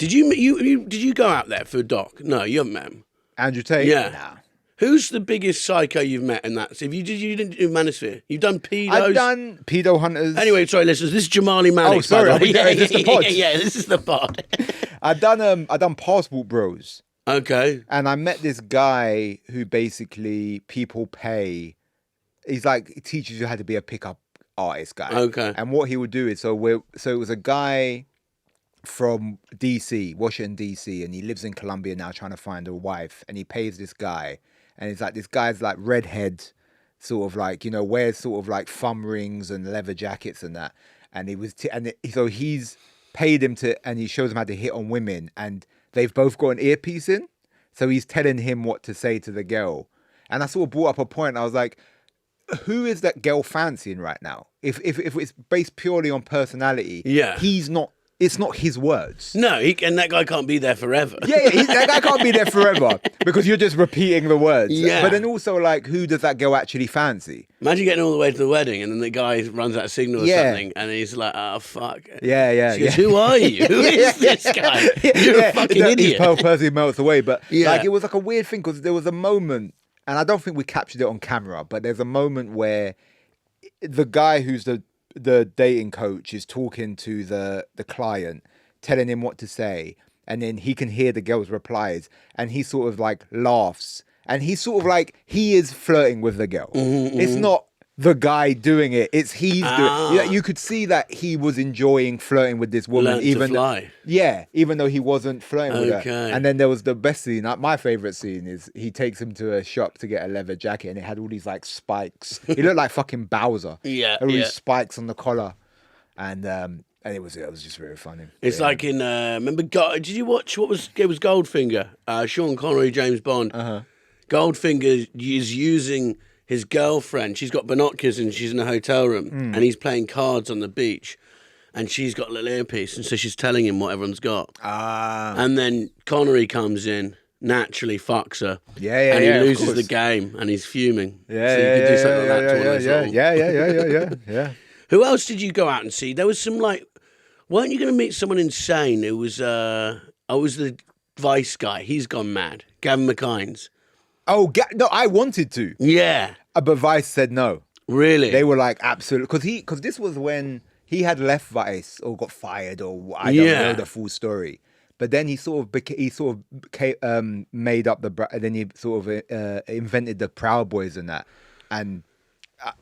Did you go out there for a doc? No, you haven't met him. Andrew Tate? Yeah. Nah. Who's the biggest psycho you've met in that? If you didn't do Manosphere. You've done pedos. I've done pedo hunters. Anyway, sorry, listeners. This is Jamali Maddix. Oh, sorry. Is this the pod? Yeah, this is the pod. I've done Passport Bros. Okay. And I met this guy who basically people pay. He's like, he teaches you how to be a pickup artist guy. Okay. And what he would do is, so it was a guy from DC, Washington DC, and he lives in Colombia now trying to find a wife, and he pays this guy, and it's like, this guy's like redhead, sort of like, you know, wears sort of like thumb rings and leather jackets and that, and so he's paid him to, and he shows him how to hit on women, and they've both got an earpiece in, so he's telling him what to say to the girl. And I sort of brought up a point, I was like, who is that girl fancying right now? If it's based purely on personality, yeah, it's not his words. No, and that guy can't be there forever. Yeah, that guy can't be there forever because you're just repeating the words. Yeah. But then also, like, who does that girl actually fancy? Imagine getting all the way to the wedding and then the guy runs out of signal or something and he's like, oh, fuck. Yeah. She goes, who are you? Who is this guy? You're a fucking idiot. His person melts away. But like, it was like a weird thing because there was a moment, and I don't think we captured it on camera, but there's a moment where the guy who's the dating coach is talking to the client, telling him what to say, and then he can hear the girl's replies, and he sort of like laughs, and he's sort of like, he is flirting with the girl. It's not the guy doing it, it's he's doing it. You could see that he was enjoying flirting with this woman. Even though he wasn't flirting with her. And then there was the best scene, my favorite scene is he takes him to a shop to get a leather jacket, and it had all these like spikes. He looked like fucking Bowser. All these spikes on the collar, and it was just really funny. It's like in remember, did you watch it was Goldfinger? Sean Connery, James Bond. Goldfinger is using his girlfriend. She's got binoculars and she's in a hotel room, and he's playing cards on the beach, and she's got a little earpiece, and so she's telling him what everyone's got. And then Connery comes in, naturally fucks her. And he loses the game, and he's fuming. So you could do something like that. Yeah. Who else did you go out and see? There was some like, weren't you going to meet someone insane? It was I was the Vice guy. He's gone mad. Gavin McKines. Oh, no, I wanted to. Yeah. But Vice said no. Really? They were like, absolutely. Because this was when he had left Vice or got fired, or I don't know the full story. But then he sort of made up then he sort of invented the Proud Boys and that. And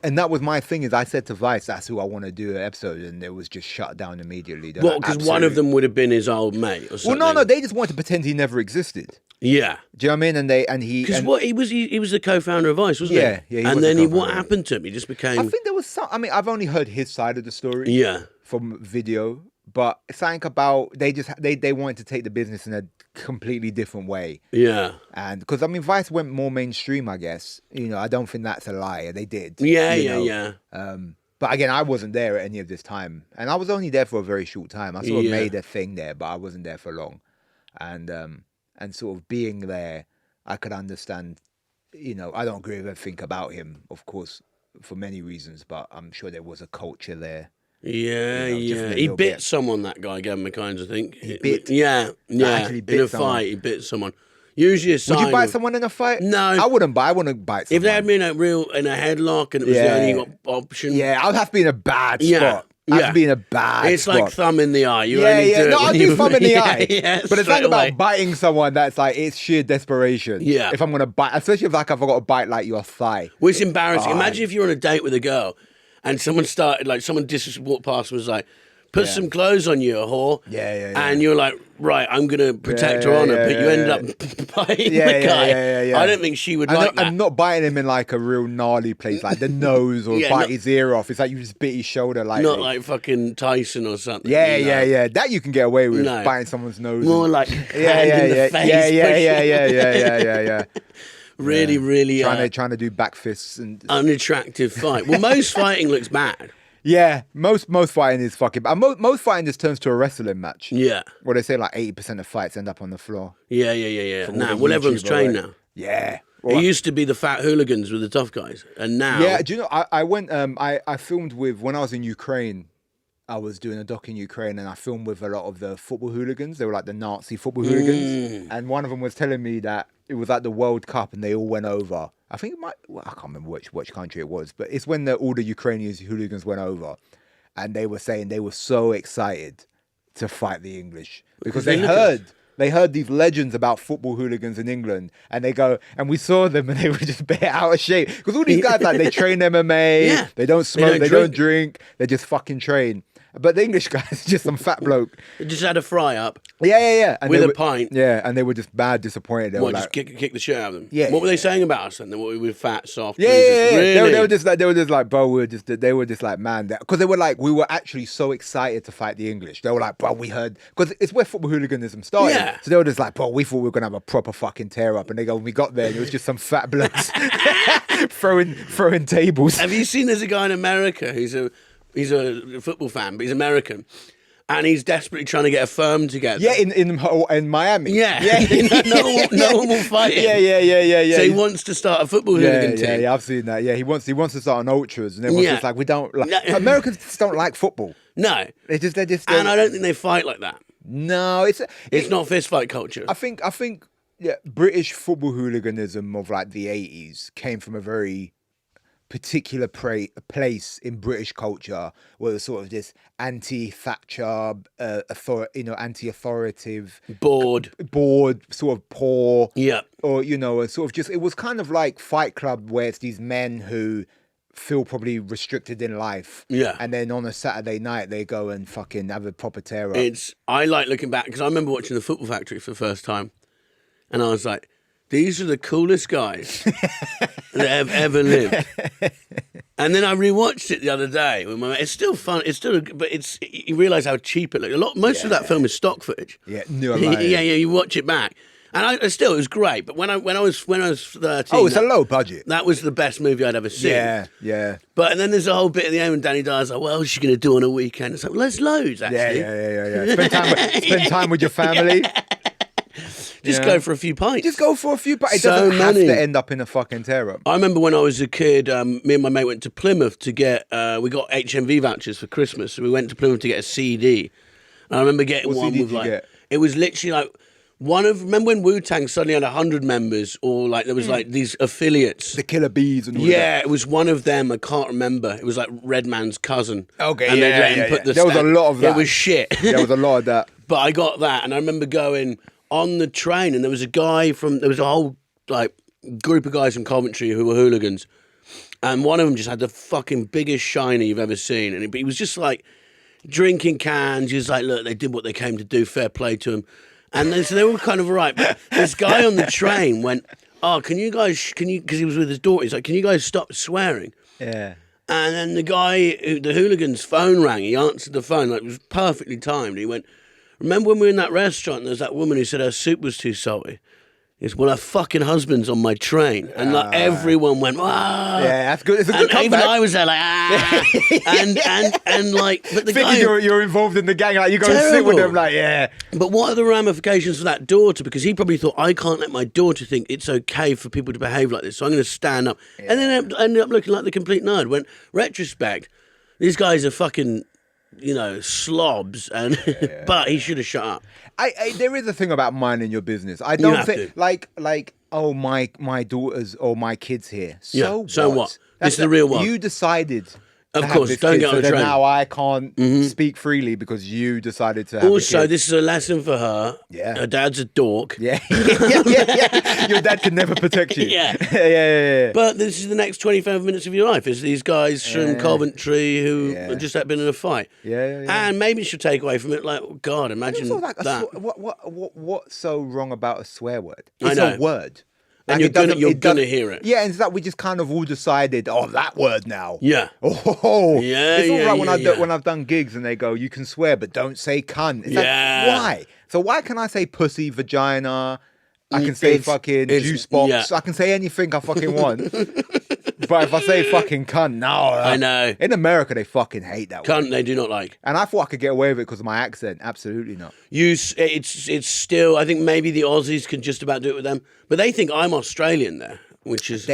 that was my thing, is I said to Vice, that's who I want to do an episode, and it was just shut down immediately. Well, because one of them would have been his old mate or something. Well, no, they just wanted to pretend he never existed. Yeah. Do you know what I mean? Because he was the co-founder of Vice, wasn't he? Yeah. And then what happened to him? He just became... I think there was some... I mean, I've only heard his side of the story. Yeah. From video, but something about they wanted to take the business in a completely different way. Yeah. And because I mean, Vice went more mainstream, I guess. You know, I don't think that's a lie. They did. Yeah. But again, I wasn't there at any of this time, and I was only there for a very short time. I sort of made a thing there, but I wasn't there for long. And sort of being there, I could understand. You know, I don't agree with everything about him, of course, for many reasons, but I'm sure there was a culture there. Yeah. He bit someone, that guy, Gavin McKines, I think. He bit? Yeah. Actually bit in a someone. fight, he bit someone. Usually a sign. Would you bite someone in a fight? No. I wouldn't bite someone. If they had me in a headlock and it was the only option. Yeah, I'd have to be in a bad spot. I'd have to be in a bad spot. It's like thumb in the eye. No, I'll do thumb in the eye. But it's like away. about biting someone that's like, it's sheer desperation. Yeah. If I'm going to bite, especially if like I've got to bite like your thigh. Well, it's embarrassing. Imagine if you're on a date with a girl and someone walked past and was like, put some clothes on you, a whore. Yeah. And you're like, right, I'm going to protect her honor, but you ended up biting the guy. I don't think she would like that. I'm not biting him in like a real gnarly place, like the nose or bite his ear off. It's like you just bit his shoulder. Not like fucking Tyson or something. Yeah. That you can get away with, biting someone's nose. More like hand in the face. Yeah. Really trying to do back fists and unattractive fight. Well, most fighting looks bad. Yeah, most fighting is fucking bad. Most fighting just turns to a wrestling match. Yeah. Where they say like 80% of fights end up on the floor. Yeah. Everyone's trained now. Yeah. It used to be the fat hooligans with the tough guys, and now... Yeah, do you know, I went, I filmed with, when I was in Ukraine, I was doing a doc in Ukraine and I filmed with a lot of the football hooligans. They were like the Nazi football hooligans. And one of them was telling me that it was at the World Cup and they all went over. I think it might, well, I can't remember which country it was, but it's when all the Ukrainian hooligans went over. And they were saying they were so excited to fight the English because they heard these legends about football hooligans in England, and they go, and we saw them, and they were just bare out of shape because all these guys, like, they train MMA, they don't smoke, they don't drink, they just fucking train. But the English guys, just some fat bloke. They just had a fry up. Yeah. And with a pint. Yeah, and they were just bad disappointed. They were just like, kick the shit out of them. Yeah. What were they saying about us then? That we were fat, soft. Yeah. Really? They were just like, bro, they were just like, man, because they were like, we were actually so excited to fight the English. They were like, bro, we heard, because it's where football hooliganism started. Yeah. So they were just like, bro, we thought we were gonna have a proper fucking tear up, and they go, when we got there, and it was just some fat blokes throwing tables. Have you seen? There's a guy in America who's a football fan, but he's American, and he's desperately trying to get a firm together. Yeah, in Miami. Yeah. no one will fight him. Yeah. So he wants to start a football hooligan team. Yeah, I've seen that. Yeah, he wants to start an ultras, and everyone's just like, we don't like. Americans just don't like football. No, they just. And I don't think they fight like that. No, it's not fist fight culture. I think British football hooliganism of like the 80s came from a very particular place in British culture where it was sort of this anti-Thatcher, anti-authoritative, bored, sort of poor, or sort of just, it was kind of like Fight Club where it's these men who feel probably restricted in life, and then on a Saturday night they go and fucking have a proper tear up. I like looking back because I remember watching The Football Factory for the first time, and I was like, these are the coolest guys that have ever lived. And then I rewatched it the other day with my mate. It's still fun. It's still, but you realise how cheap it looked. Most of that film is stock footage. Yeah, you watch it back, and it was great. But when I was 13, it's a low budget. That was the best movie I'd ever seen. Yeah. But and then there's a whole bit at the end when Danny Dyer's like, "Well, what's she going to do on a weekend?" It's like, well, there's loads actually. Yeah. Spend time with your family. Just go for a few pints. Just go for a few pints. It doesn't have to end up in a fucking tear-up. I remember when I was a kid, me and my mate went to Plymouth to get, we got HMV vouchers for Christmas. So we went to Plymouth to get a CD. And I remember getting one with like, it was literally like, remember when Wu-Tang suddenly had 100 members, or like there was like these affiliates? The Killer Bees and all that. Yeah, it was one of them. I can't remember. It was like Redman's cousin. Okay, and they let him put the there was a lot of that. It was shit. There was a lot of that. But I got that, and I remember going on the train, and there was a whole like group of guys from Coventry who were hooligans, and one of them just had the fucking biggest shiner you've ever seen, and he was just like drinking cans. He was like, look, they did what they came to do, fair play to them. And then so they were kind of right, but this guy on the train went, oh, can you because he was with his daughter, he's like, can you guys stop swearing? Yeah. And then the hooligan's phone rang. He answered the phone, like it was perfectly timed. He went, remember when we were in that restaurant and there was that woman who said her soup was too salty? He said, well, her fucking husband's on my train. And like everyone went, wow. Yeah, that's good. It's a good comeback. Even I was there like, and like, but the guy... You're involved in the gang, like you go and sit with them, like, yeah. But what are the ramifications for that daughter? Because he probably thought, I can't let my daughter think it's okay for people to behave like this, so I'm going to stand up. Yeah. And then I ended up looking like the complete nerd. When, retrospect, these guys are fucking... slobs, and but he should have shut up. There is a thing about minding your business. I don't think like oh my daughters or my kids here. So what? This is the real one. You decided. Of course, don't get on the train. Now I can't speak freely because you decided to have also, this is a lesson for her. Yeah. Her dad's a dork. Yeah. Your dad can never protect you. Yeah. But this is the next 25 minutes of your life. Is these guys from Coventry who have just been in a fight. Yeah. And maybe she'll take away from it, like, oh, God, imagine that. What's so wrong about a swear word? It's a word. And you're gonna hear it. Yeah, and it's like we just kind of all decided, that word now. Yeah. Oh. Yeah. It's all right when I've done gigs and they go, you can swear, but don't say cunt. It's like, why? So why can I say pussy, vagina? I can say fucking juice box. Yeah. I can say anything I fucking want. But if I say fucking cunt, no. I know. In America, they fucking hate that cunt, word. They do not like. And I thought I could get away with it because of my accent. Absolutely not. It's still, I think maybe the Aussies can just about do it with them. But they think I'm Australian there, which is...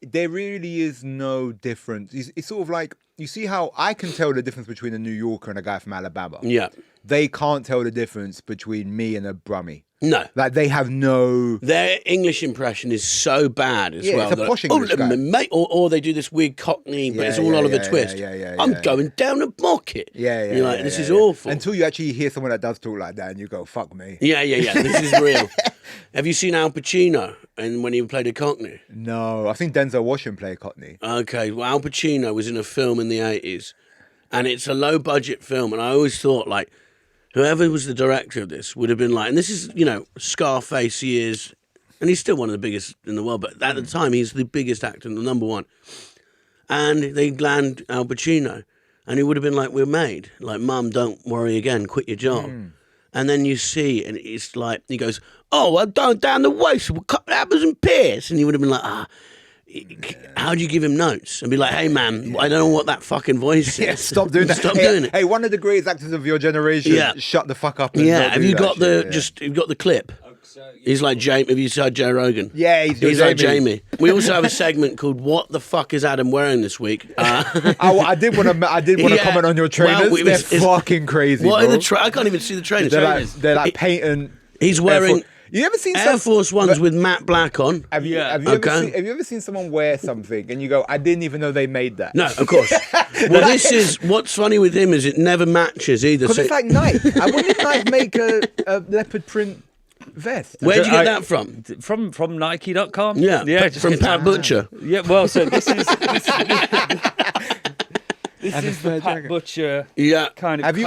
there really is no difference. It's sort of like, you see how I can tell the difference between a New Yorker and a guy from Alabama. Yeah. They can't tell the difference between me and a Brummie. No. Like, they have no... Their English impression is so bad as well. It's a posh English guy. Mate, or they do this weird cockney, but it's all Oliver Twist. I'm going down a market. You're like, this is awful. Until you actually hear someone that does talk like that and you go, fuck me. Yeah. This is real. Have you seen Al Pacino and when he played a cockney? No, I've seen Denzel Washington play a cockney. Okay, well, Al Pacino was in a film in the 80s, and it's a low-budget film, and I always thought, like, whoever was the director of this would have been like, and this is, Scarface he is, and he's still one of the biggest in the world, but at the time, he's the biggest actor, the number one. And they land Al Pacino, and he would have been like, we're made. Like, Mum, don't worry again, quit your job. And then you see, and it's like, he goes, oh, I'm down the waist, we'll cut apples and pears. And he would have been like, how do you give him notes? And be like, hey, man, I don't know what that fucking voice is. Stop doing that. Stop doing it. Hey, one of the greatest actors of your generation, shut the fuck up. And have you got you've got the clip? He's like Jamie. Have you heard Joe Rogan? Yeah, he's like Jamie. We also have a segment called "What the fuck is Adam wearing this week?" I did want to comment on your trainers. Well, they're fucking crazy. What bro. are the I can't even see the trainers. They're like patent. He's wearing. You ever seen Air Force Ones with matte black on? Have you ever seen someone wear something and you go, I didn't even know they made that? No, of course. Well, this is what's funny with him is it never matches either. Because it's like Nike. When did Nike make a leopard print vest? Where did you get that from? From Nike.com? Yeah, from Pat Butcher. Yeah, well, so this is the Pat Butcher kind of Have you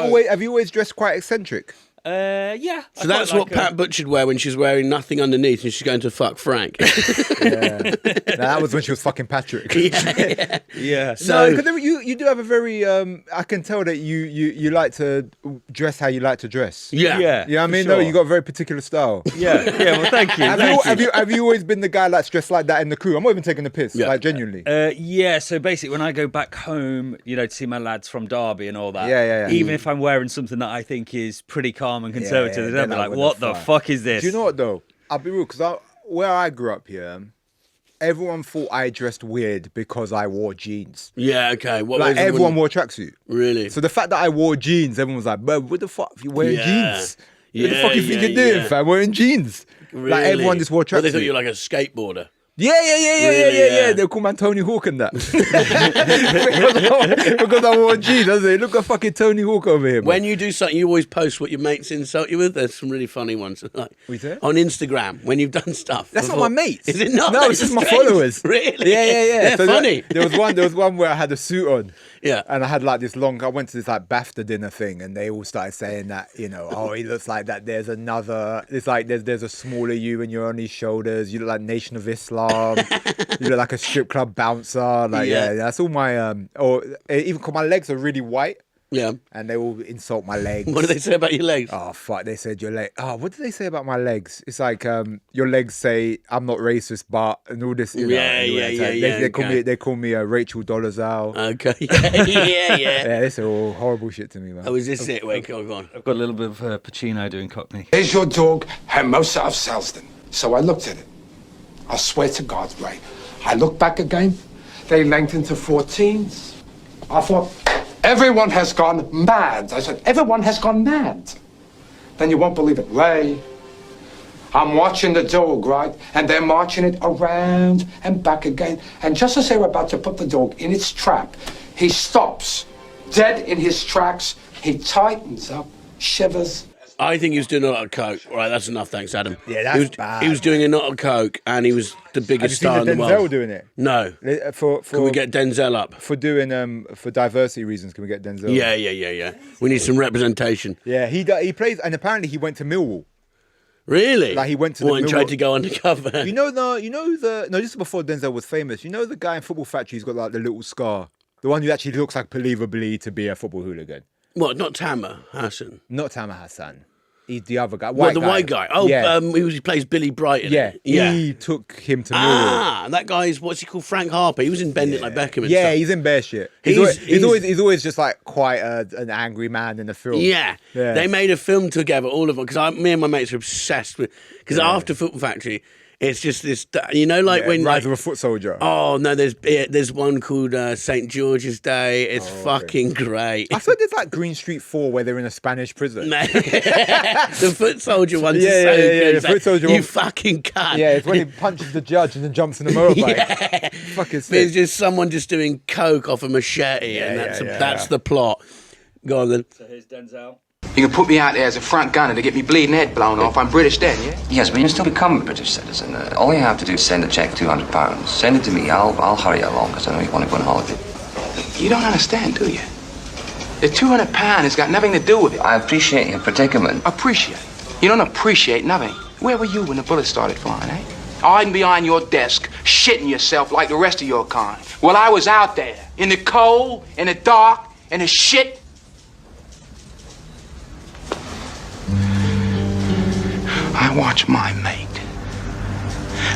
always dressed quite eccentric? Yeah. So that's what Pat Butcher'd wear when she's wearing nothing underneath and she's going to fuck Frank. That was when she was fucking Patrick. Yeah. So you do have a very I can tell that you like to dress how you like to dress. Yeah. You know what I mean? Sure. No, you got a very particular style. Yeah. Well, thank you. Have you always been the guy that's dressed like that in the crew? I'm not even taking the piss. Like, genuinely. Yeah. So basically, when I go back home, to see my lads from Derby and all that. Yeah. Even if I'm wearing something that I think is pretty calm and conservative, they'll be like, what the fuck is this? Do you know what though? I'll be real, because where I grew up here, everyone thought I dressed weird because I wore jeans. Yeah, okay. Everyone wore tracksuit. Really? So the fact that I wore jeans, everyone was like, "Bro, what the fuck? You wearing jeans? What the fuck you think you're doing, fam? Wearing jeans?" Really? Like, everyone just wore tracksuit. Well, they thought you were like a skateboarder. Yeah. They'll call man Tony Hawk and that. because I wore jeans. I say, look at fucking Tony Hawk over here. When you do something, you always post what your mates insult you with. There's some really funny ones. Like, on Instagram, when you've done stuff. That's not my mates. Is it not? No, it's just my followers. Really? Yeah. They're funny. There was one where I had a suit on. Yeah. And I had like this long, I went to this like BAFTA dinner thing and they all started saying that, oh, he looks like that. There's there's a smaller you and you're on his shoulders. You look like Nation of Islam. You look like a strip club bouncer. Like, that's all my, or even because my legs are really white. Yeah. And they all insult my legs. What do they say about your legs? Oh, fuck. They said your leg. Oh, what did they say about my legs? It's like, your legs say, I'm not racist, but, and all this. They call me Rachel Dolezal. Okay. Yeah. Yeah, this is all horrible shit to me, man. Oh, is this it? Wait, go on. I've got a little bit of Pacino doing Cockney. Here's your dog, Hermosa of Selsdon. So I looked at it. I swear to God, Ray. I looked back again. They lengthened to 14s. I thought, everyone has gone mad. I said, everyone has gone mad. Then you won't believe it. Ray, I'm watching the dog, right? And they're marching it around and back again. And just as they were about to put the dog in its trap, he stops, dead in his tracks. He tightens up, shivers. I think he was doing a lot of coke. All right, that's enough. Thanks, Adam. Yeah, that's bad. He was doing a lot of coke, and he was the biggest star in the world. Denzel doing it? No. Can we get Denzel up for doing for diversity reasons? Can we get Denzel? Yeah. We need some representation. Yeah, he plays, and apparently he went to Millwall. Really? Like he went to and tried to go undercover. This is before Denzel was famous. You know the guy in Football Factory who's got like the little scar, the one who actually looks like believably to be a football hooligan. What? Not Tamer Hassan. Not Tamer Hassan. He's the other guy. White guy. Oh, yeah. He plays Billy Brighton. Yeah. He took him to Millwall. And that guy's, what's he called? Frank Harper. He was in Bend It Like Beckham and stuff. He's in bear shit. He's always just like quite an angry man in the film. Yeah. They made a film together, all of them, because me and my mates are obsessed with, because after Football Factory, It's just this, like when Rise of a Foot Soldier. Oh no, there's one called St. George's Day. It's fucking great. I thought there's like Green Street 4 where they're in a Spanish prison. The Foot Soldier one's Yeah, so yeah, good. yeah, It's the Foot Soldier you one- fucking cunt. Yeah, it's when he punches the judge and then jumps in the motorbike. Yeah. Fucking It's sick. just someone just doing coke off a machete, and that's the plot. Go on then. So here's Denzel. You can put me out there as a front gunner to get me bleeding head blown off. I'm British then, yeah? Yes, but you can still become a British citizen. All you have to do is send a cheque for £200. Send it to me. I'll hurry you along because I know you want to go on holiday. You don't understand, do you? The £200 has got nothing to do with it. I appreciate your predicament. Appreciate. You don't appreciate nothing. Where were you when the bullets started flying, eh? Hiding behind your desk, shitting yourself like the rest of your kind. Well, I was out there, in the cold, in the dark, in the shit. I watched my mate,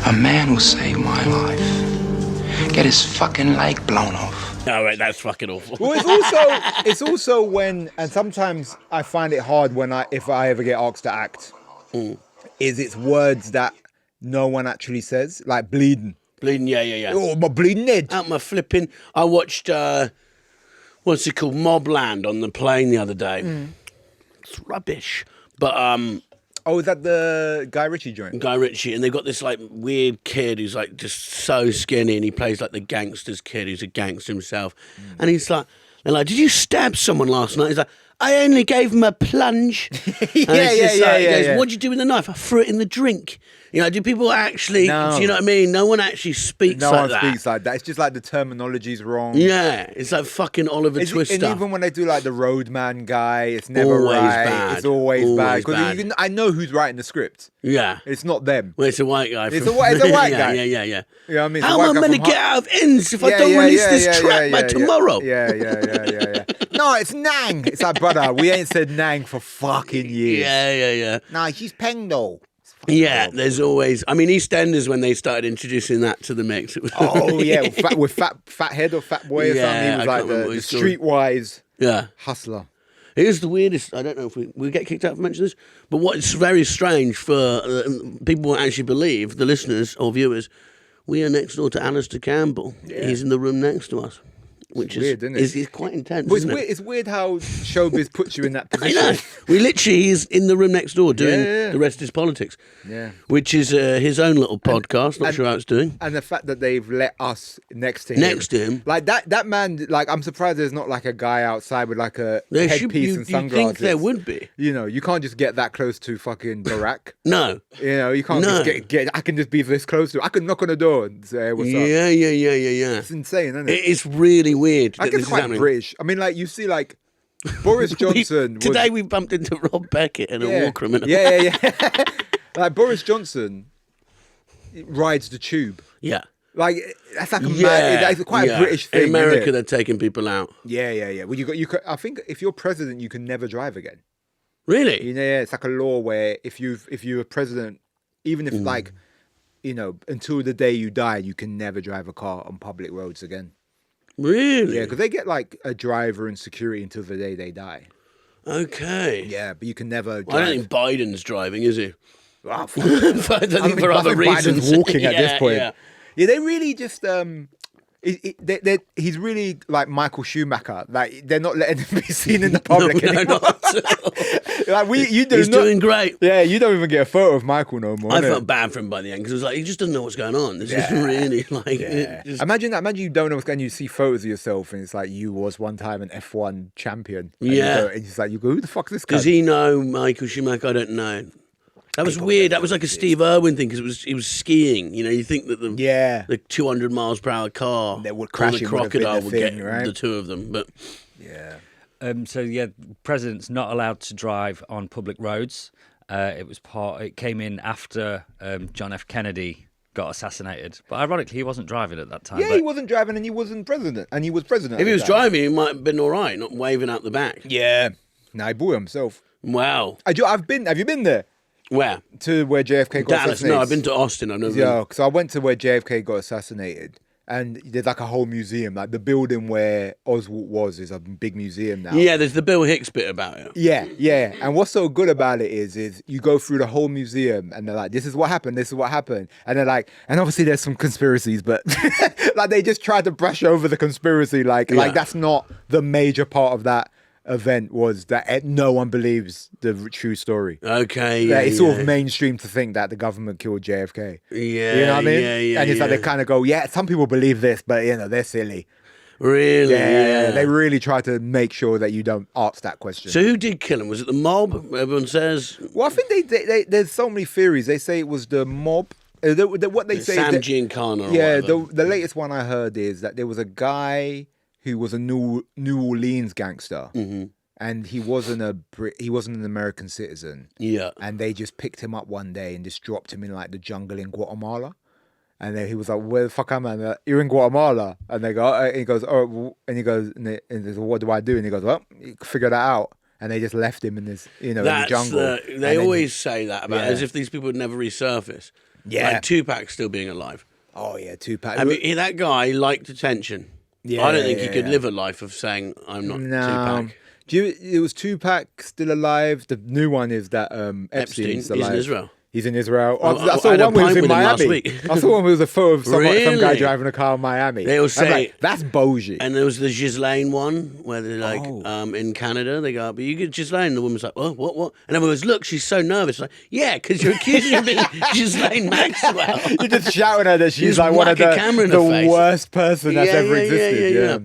a man who saved my life, get his fucking leg blown off. Oh, wait, that's fucking awful. Well, it's also when, and sometimes I find it hard if I ever get asked to act, is it's words that no one actually says, like bleeding. Bleeding, yeah. Oh, my bleeding head. Out my flipping. I watched, what's it called, Mobland on the plane the other day. It's rubbish. But, Oh, is that the Guy Ritchie joint? Guy Ritchie, and they've got this like weird kid who's like just so skinny, and he plays like the gangster's kid who's a gangster himself. And he's like, they're like, "Did you stab someone last night?" He's like, "I only gave him a plunge." He goes, "What'd you do with the knife?" "I threw it in the drink." You know, do people actually? No. Do you know what I mean? No one actually speaks No like one that. speaks like that. It's just like the terminology's wrong. Yeah, it's like fucking Oliver Twist And stuff. even when they do like the roadman guy, it's never Always right. bad. It's always bad. Always Because bad. I know who's writing the script. Yeah. It's not them. Well, it's a white guy. It's a white guy. Yeah. You know what I mean? It's a How white am I guy going to from get out of ends if I don't release this track by tomorrow? Yeah. No, it's Nang. It's like, brother, we ain't said Nang for fucking years. Yeah. Nah, she's Peng though. Yeah, there's always. I mean, EastEnders when they started introducing that to the mix. It was, Oh yeah, with fat head or fat boy or Yeah, something. He I was can't like remember what the he's called. streetwise yeah. hustler. Here's the weirdest. I don't know if we get kicked out for mentioning this, but what's very strange for people won't actually believe, the listeners or viewers, we are next door to Alistair Campbell. Yeah. He's in the room next to us. Which is weird, isn't it? Is quite intense. Well, isn't it? it's weird how showbiz puts you in that I position. know. He's in the room next door doing Yeah. The Rest is Politics. Yeah. Which is his own little podcast. Not sure how it's doing. And the fact that they've let us next to him. Like that man, like I'm surprised there's not like a guy outside with like a headpiece and you sunglasses. think there would be. You know, you can't just get that close to fucking Barack. No. You know, you can't just get. I can just be this close to. I can knock on the door and say, hey, "What's up?" Yeah. It's insane, isn't it? It's really weird. I that guess this is quite happening. British. I mean, like you see, like Boris Johnson. Today we bumped into Rob Beckett in a war criminal. Yeah. Like Boris Johnson rides the tube. Yeah. Like that's like a mad. It's quite a British thing. In America, isn't it? they're taking people out. Yeah. Well, you could, I think if you're president, you can never drive again. Really? You know, it's like a law where if you're president, even if like, you know, until the day you die, you can never drive a car on public roads again. Really? Yeah, because they get like a driver and security until the day they die. Okay. Yeah, but you can never. Well, I don't think Biden's driving, is he? Well, I think for other reasons. Biden's walking at this point. Yeah. Yeah, they really just he's really like Michael Schumacher. Like they're not letting him be seen in the public anymore. He's doing great. Yeah, you don't even get a photo of Michael no more. I felt bad for him by the end because it was like he just doesn't know what's going on. This is really like. Imagine that. Imagine you don't know what's going on. You see photos of yourself, and it's like you was one time an F1 champion. And Yeah, and it's like you go, who the fuck is this guy? Does he know Michael Schumacher? I don't know. That was weird. That was like a Steve Irwin thing because he was skiing. You know, you think that the 200 miles per hour car that would crash or the him would have been crocodile the would thing, get right? the two of them. But So president's not allowed to drive on public roads. It came in after John F. Kennedy got assassinated. But ironically, he wasn't driving at that time. Yeah, he wasn't driving, and he wasn't president, and he was president. if he at was the time. driving, he might have been all right, not waving out the back. Yeah, nah, he blew himself. Wow. I've been. Have you been there? Where? To where JFK got Dallas. assassinated? No, I've been to Austin. I've never Yeah, because I went to where JFK got assassinated, And there's like a whole museum, like the building where Oswald was is a big museum now. Yeah, there's the Bill Hicks bit about it. Yeah. And what's so good about it is you go through the whole museum and they're like, this is what happened, this is what happened. And they're like, and obviously there's some conspiracies, but like they just try to brush over the conspiracy. Like that's not the major part of that event, was that no one believes the true story. Okay, it's sort of mainstream to think that the government killed JFK. Yeah, you know what I mean? Yeah, and it's like they kind of go, some people believe this, but they're silly. Really? Yeah. They really try to make sure that you don't ask that question. So who did kill him? Was it the mob? Everyone says. Well, I think they there's so many theories. They say it was the mob. What they say, Sam Giancana. Yeah, the latest one I heard is that there was a guy who was a New Orleans gangster, and he wasn't an American citizen. Yeah, and they just picked him up one day and just dropped him in like the jungle in Guatemala. And then he was like, "Where the fuck am I?" You're in Guatemala, and they go, and he goes, "Oh," and he goes, and he goes, "What do I do?" And he goes, "Well, you figure that out." And they just left him in this, in the jungle. They always say that about as if these people would never resurface. Yeah, like Tupac still being alive. Oh yeah, Tupac. I mean, that guy liked attention. Yeah, I don't think he could live a life of saying, "I'm not Tupac." It was Tupac still alive. The new one is that Epstein's alive. He's in Israel. He's in Israel. I saw one where he was in Miami. I saw one with a photo of some guy driving a car in Miami. They all say like, that's bullshit. And there was the Ghislaine one where they're like, in Canada, they go, "But you get Ghislaine." The woman's like, "What?" And everyone goes, "Look, she's so nervous." Like, yeah, because you're accusing her of being Ghislaine Maxwell. You're just shouting at her. She's like one of the worst person that's ever existed. Yeah.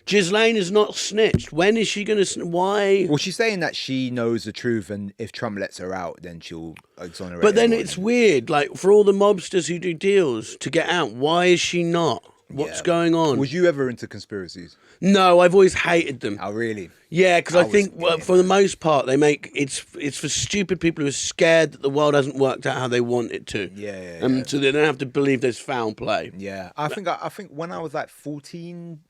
Ghislaine is not snitched. When is she going to? Why? Well, she's saying that she knows the truth, and if Trump lets her out, then she'll exonerate. But then it's weird. Like for all the mobsters who do deals to get out, why is she not? What's going on? Was you ever into conspiracies? No, I've always hated them. Oh, really? Yeah, because I think for the most part they make it's for stupid people who are scared that the world hasn't worked out how they want it to. Yeah. So they don't have to believe there's foul play. Yeah, I think when I was like 14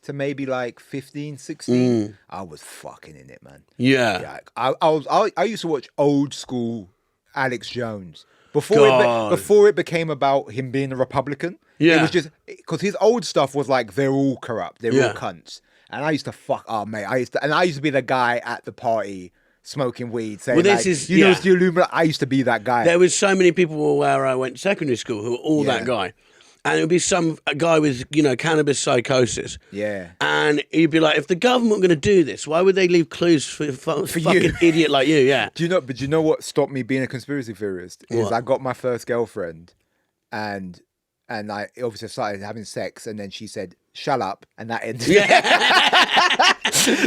to maybe like 15, 16, I was fucking in it, man. Yeah. I used to watch old school Alex Jones before it became about him being a Republican. Yeah. It was just because his old stuff was like they're all corrupt, they're all cunts, and I used to be the guy at the party smoking weed, saying, know, it's the Illuminati. I used to be that guy. There was so many people where I went to secondary school who were all that guy. And it would be a guy with, cannabis psychosis. Yeah. And he'd be like, if the government were going to do this, why would they leave clues for fucking idiot like you? Yeah. Do you know what stopped me being a conspiracy theorist? Is I got my first girlfriend and I obviously started having sex, and then she said, "Shut up," and that ended.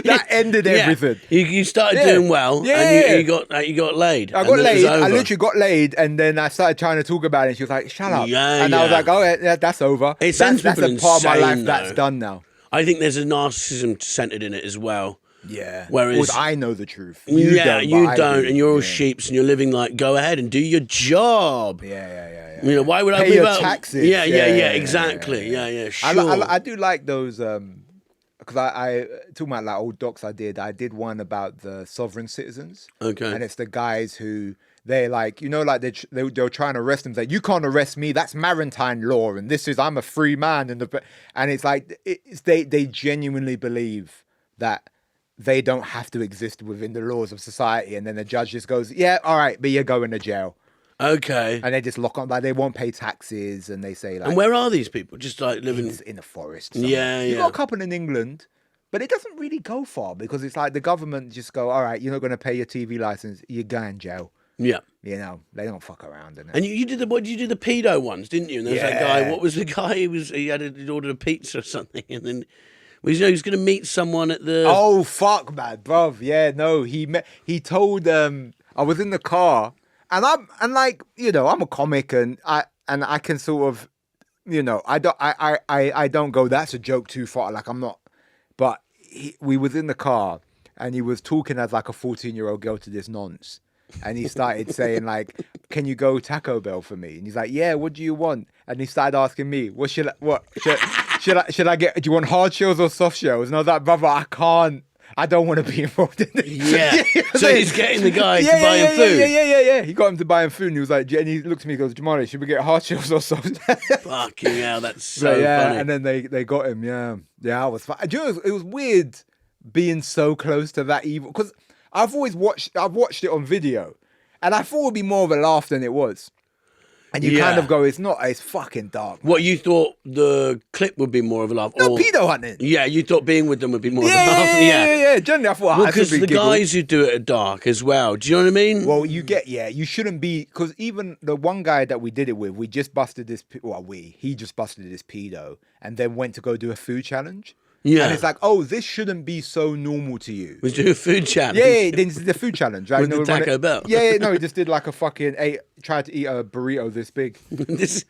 That ended everything. You started doing well, and you got laid. I got laid. I literally got laid, and then I started trying to talk about it, and she was like, "Shut up," and I was like, "Oh, yeah, that's over. That's a part of my life that's done now." I think there's a narcissism centered in it as well. Yeah. Whereas I know the truth. You don't, and you're all sheeps, and you're living like, go ahead and do your job. Yeah. Why would I pay move your out? taxes? Yeah, exactly. Yeah, sure. I do like those because I talking about like old docs I did one about the sovereign citizens. Okay. And it's the guys who they're like, like they're trying to arrest them. Like, you can't arrest me. That's maritime law, and I'm a free man. And it's like they genuinely believe that they don't have to exist within the laws of society, and then the judge just goes, "Yeah, all right, but you're going to jail." Okay. And they just lock on, like they won't pay taxes, and they say like. And where are these people? Just like living in the forest. Yeah. You got a couple in England, but it doesn't really go far because it's like the government just go, "All right, you're not going to pay your TV license, you're going to jail." Yeah. They don't fuck around. And you did the pedo ones, didn't you? And there was that guy. What was the guy? He ordered a pizza or something, and then. He was going to meet someone at the. Oh fuck, man, bruv. Yeah, no. He told. I was in the car, and I'm a comic, and I can sort of, I don't go. That's a joke too far. Like I'm not. But we was in the car, and he was talking as like a 14-year-old girl to this nonce. And he started saying like, "Can you go Taco Bell for me?" And he's like, "Yeah, what do you want?" And he started asking me, Should I get? Do you want hard shells or soft shells?" And I was like, "Brother, I I don't want to be involved in this. Yeah. So he's getting the guy to Yeah, buy yeah, him food. Yeah. He got him to buy him food, and he was like, and he looked at me, and goes, Jamali, should we get hard shells or something? Fucking hell, that's so yeah, funny. and then they got him. Yeah, I was fine. Do you know, it was weird being so close to that evil, because I've watched it on video, and I thought it would be more of a laugh than it was. And you kind of go, it's fucking dark. Man. What, you thought the clip would be more of a laugh? No, or, pedo hunting. Yeah, you thought being with them would be more of a laugh. Yeah. Generally, I thought, because the guys who do it are dark as well. Do you know what I mean? Well, you shouldn't be, because even the one guy that we did it with, he just busted this pedo and then went to go do a food challenge. Yeah. And it's like, oh, this shouldn't be so normal to you. Was doing a food challenge. Yeah, the food challenge. Right? With the Taco Bell. Yeah, no, he just did like a tried to eat a burrito this big. Does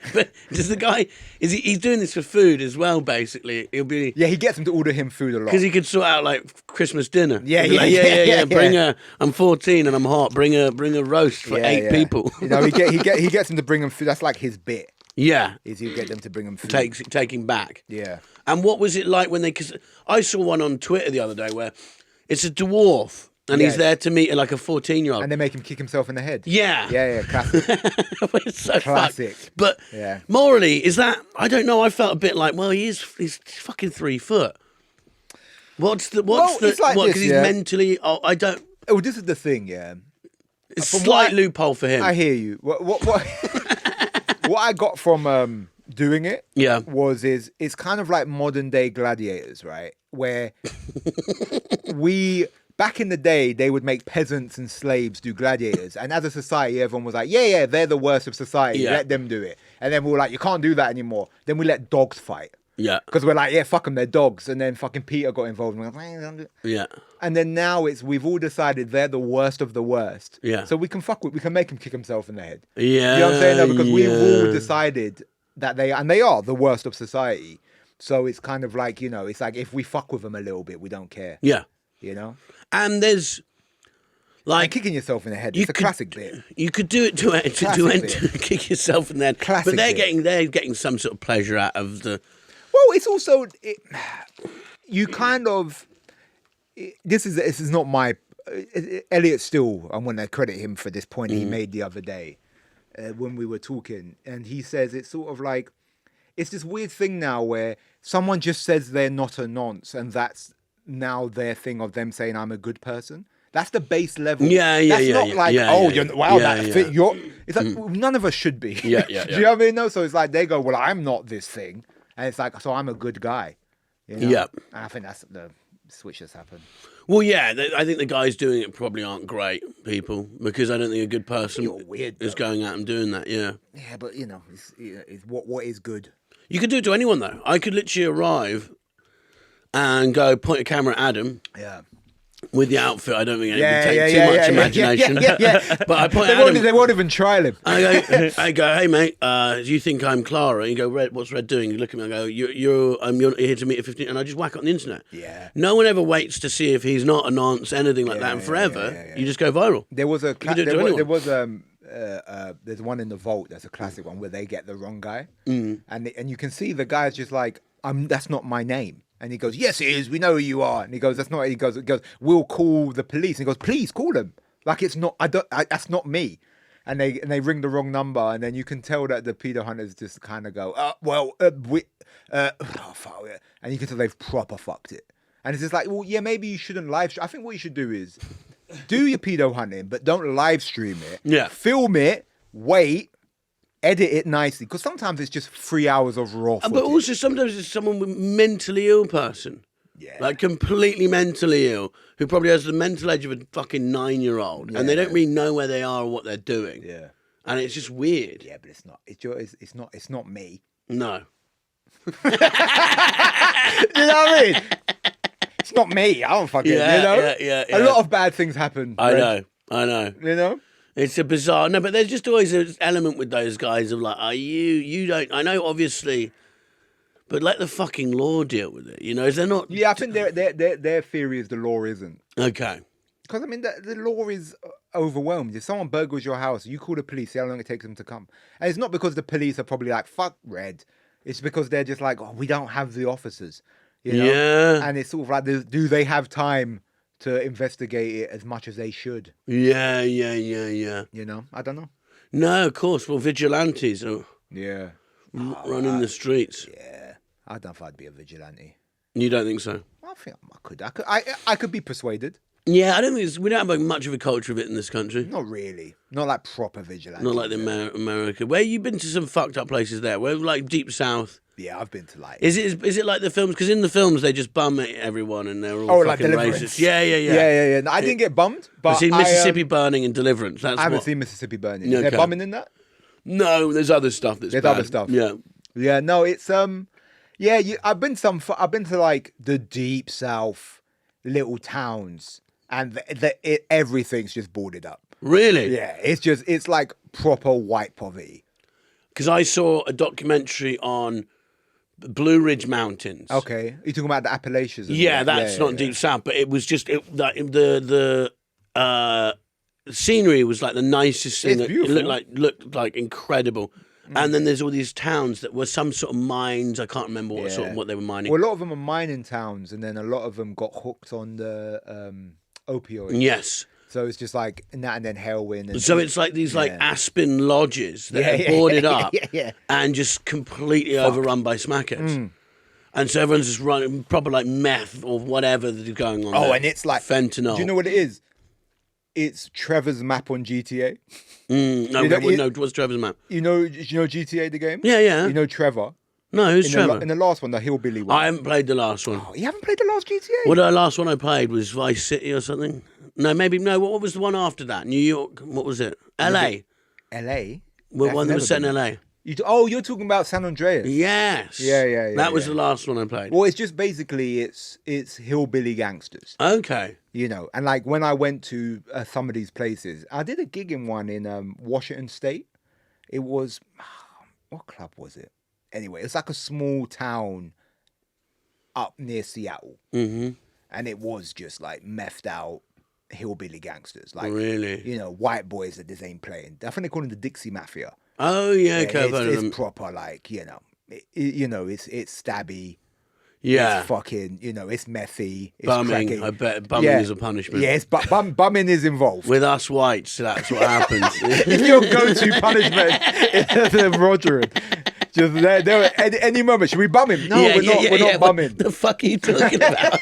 the guy, he's doing this for food as well, basically. He'll be... Yeah, he gets him to order him food a lot. Because he could sort out like Christmas dinner. Yeah. Bring I'm 14 and I'm hot. Bring a roast for 8 people. You know, he gets him to bring him food. That's like his bit. Yeah. Is he'll get them to bring him food. Taking back. Yeah. And what was it like when because I saw one on Twitter the other day where it's a dwarf and he's there to meet like a 14-year-old. And they make him kick himself in the head. Yeah. Yeah, classic. It's so classic. Fucked. But morally, is that, I don't know, I felt a bit like, well, he's fucking 3 foot. Because he's mentally, I don't. Oh, this is the thing, yeah. It's a slight loophole for him. I hear you. What what I got from doing it is it's kind of like modern day gladiators, right? Where back in the day, they would make peasants and slaves do gladiators. And as a society, everyone was like, yeah, they're the worst of society. Let them do it. And then we were like, you can't do that anymore. Then we let dogs fight. Yeah. Because we're like, yeah, fuck them, they're dogs. And then fucking Peter got involved. And we're like, yeah. And then now we've all decided they're the worst of the worst. Yeah. So we can make him kick himself in the head. Yeah. You know what I'm saying? No, because we've all decided that they are the worst of society. So it's kind of like, you know, it's like if we fuck with them a little bit, we don't care. Yeah. You know? And there's like and kicking yourself in the head. It's a classic bit. You could do it to kick yourself in the head. Classic but they're bit. getting some sort of pleasure out of the. Well, it's also you kind of. This is not my Elliot Still. I'm going to credit him for this point he made the other day when we were talking, and he says it's sort of like it's this weird thing now where someone just says they're not a nonce, and that's now their thing of them saying I'm a good person. That's the base level. That's not like, it's like none of us should be. Yeah. Do you know what I mean? No, so it's like they go, well, I'm not this thing, and it's like, so I'm a good guy. You know? Yeah. And I think that's the switch that's happened. Well, yeah, I think the guys doing it probably aren't great people because I don't think a good person is going out and doing that. Yeah. Yeah, but you know, it's what is good. You could do it to anyone though. I could literally arrive and go point a camera at Adam. Yeah. With the outfit, I don't think it would take too much imagination. Yeah. But I point they won't even trial him. I go, hey mate, do you think I'm Clara? And you go, Red, what's Red doing? You look at me, I go, you're here to meet a 15, and I just whack it on the internet. Yeah. No one ever waits to see if he's not a nonce, anything like that, and forever, you just go viral. There was there's one in the Vault that's a classic one where they get the wrong guy, and you can see the guy's just like, that's not my name. And he goes, yes, it is. We know who you are. And he goes, that's not. He goes, we'll call the police. And he goes, please call them. Like it's not. That's not me. And they ring the wrong number. And then you can tell that the pedo hunters just kind of go, fuck it. And you can tell they've proper fucked it. And it's just like, well, yeah, maybe you shouldn't live. I think what you should do is do your pedo hunting, but don't live stream it. Yeah. Film it. Wait. Edit it nicely, because sometimes it's just 3 hours of raw footage. But also sometimes it's someone with mentally ill person. Yeah. Like completely mentally ill, who probably has the mental age of a fucking 9-year-old, and they don't really know where they are or what they're doing. Yeah. And it's just weird. Yeah, but it's not. It's not me. No. You know what I mean? It's not me. I don't fucking. Yeah. A lot of bad things happen. I know. You know. It's a bizarre. No, but there's just always an element with those guys of like, are you don't. I know, obviously, but let the fucking law deal with it. You know, is there not? Yeah, I think their theory is the law isn't. Okay. Because I mean, the law is overwhelmed. If someone burgles your house, you call the police. See how long it takes them to come. And it's not because the police are probably like fuck Red. It's because they're just like, oh, we don't have the officers. You know? Yeah. And it's sort of like, do they have time to investigate it as much as they should. Yeah. You know, I don't know. No, of course. Well, vigilantes are running the streets. Yeah, I don't know if I'd be a vigilante. You don't think so? I think I could. I could be persuaded. Yeah, I don't think we don't have much of a culture of it in this country. Not really. Not like proper vigilante. Not like the America. Where you been to some fucked up places there? Where like deep south? Yeah, I've been to like. Is it like the films? Because in the films they just bum everyone and they're all like fucking Deliverance. racist. Yeah. Yeah. No, I didn't get bummed, but I see Mississippi Burning and Deliverance. That's I haven't what... seen Mississippi Burning. Okay. Is there bumming in that? No, there's other stuff that's There's bad. other stuff. Yeah. Yeah, no, it's I've been to like the deep south, little towns, and everything's just boarded up. Really? Yeah, it's like proper white poverty. Because I saw a documentary on Blue Ridge Mountains. Okay, you're talking about the Appalachians. Yeah, that's not deep south, but it was just the scenery was like the nicest thing. It's beautiful. It looked like incredible. And then there's all these towns that were some sort of mines. I can't remember what they were mining. Well, a lot of them are mining towns, and then a lot of them got hooked on the opioids. Yes. So it's just like that, and then heroin. And So it's like these like Aspen lodges that are boarded up and just completely overrun by smackers. And so everyone's just running proper like meth or whatever that is going on. there. And it's like fentanyl. Do you know what it is? It's Trevor's map on GTA. What's Trevor's map? You know GTA the game? Yeah. You know Trevor? No, who's Trevor? In the last one, the hillbilly one. I haven't played the last one. Oh, you haven't played the last GTA? Well, the last one I played was Vice City or something. No, maybe no. What was the one after that? New York. What was it? L.A. L.A. Well, one that was set in L.A. You're talking about San Andreas. Yes. Yeah. That was the last one I played. Well, it's just basically it's hillbilly gangsters. Okay. You know, and like when I went to some of these places, I did a gig in one in Washington State. It was what club was it? Anyway, it's like a small town up near Seattle, and it was just like methed out hillbilly gangsters, like really, you know, white boys that this ain't playing. I think they call them the Dixie Mafia. Oh yeah, okay, it's proper, like it's stabby. Yeah, it's fucking, it's methy. It's bumming. cracking. I bet bumming is a punishment. Yes, but bumming is involved. With us whites, that's what happens. It's your go-to punishment in Rogering. Just there at any moment. Should we bum him? No, we're not bumming. What the fuck are you talking about?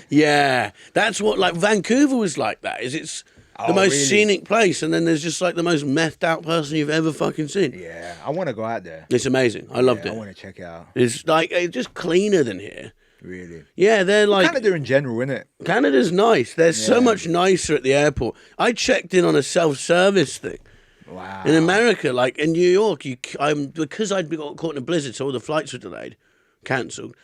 Yeah, that's what like Vancouver was like. That is, it's the most scenic place, and then there's just like the most methed out person you've ever fucking seen. Yeah, I want to go out there. It's amazing. I loved it. I want to check it out. It's like it's just cleaner than here. Really? Yeah, they're like Canada in general, isn't it? Canada's nice. They're so much nicer at the airport. I checked in on a self-service thing. Wow. In America, like in New York, because I'd got caught in a blizzard, so all the flights were delayed, cancelled.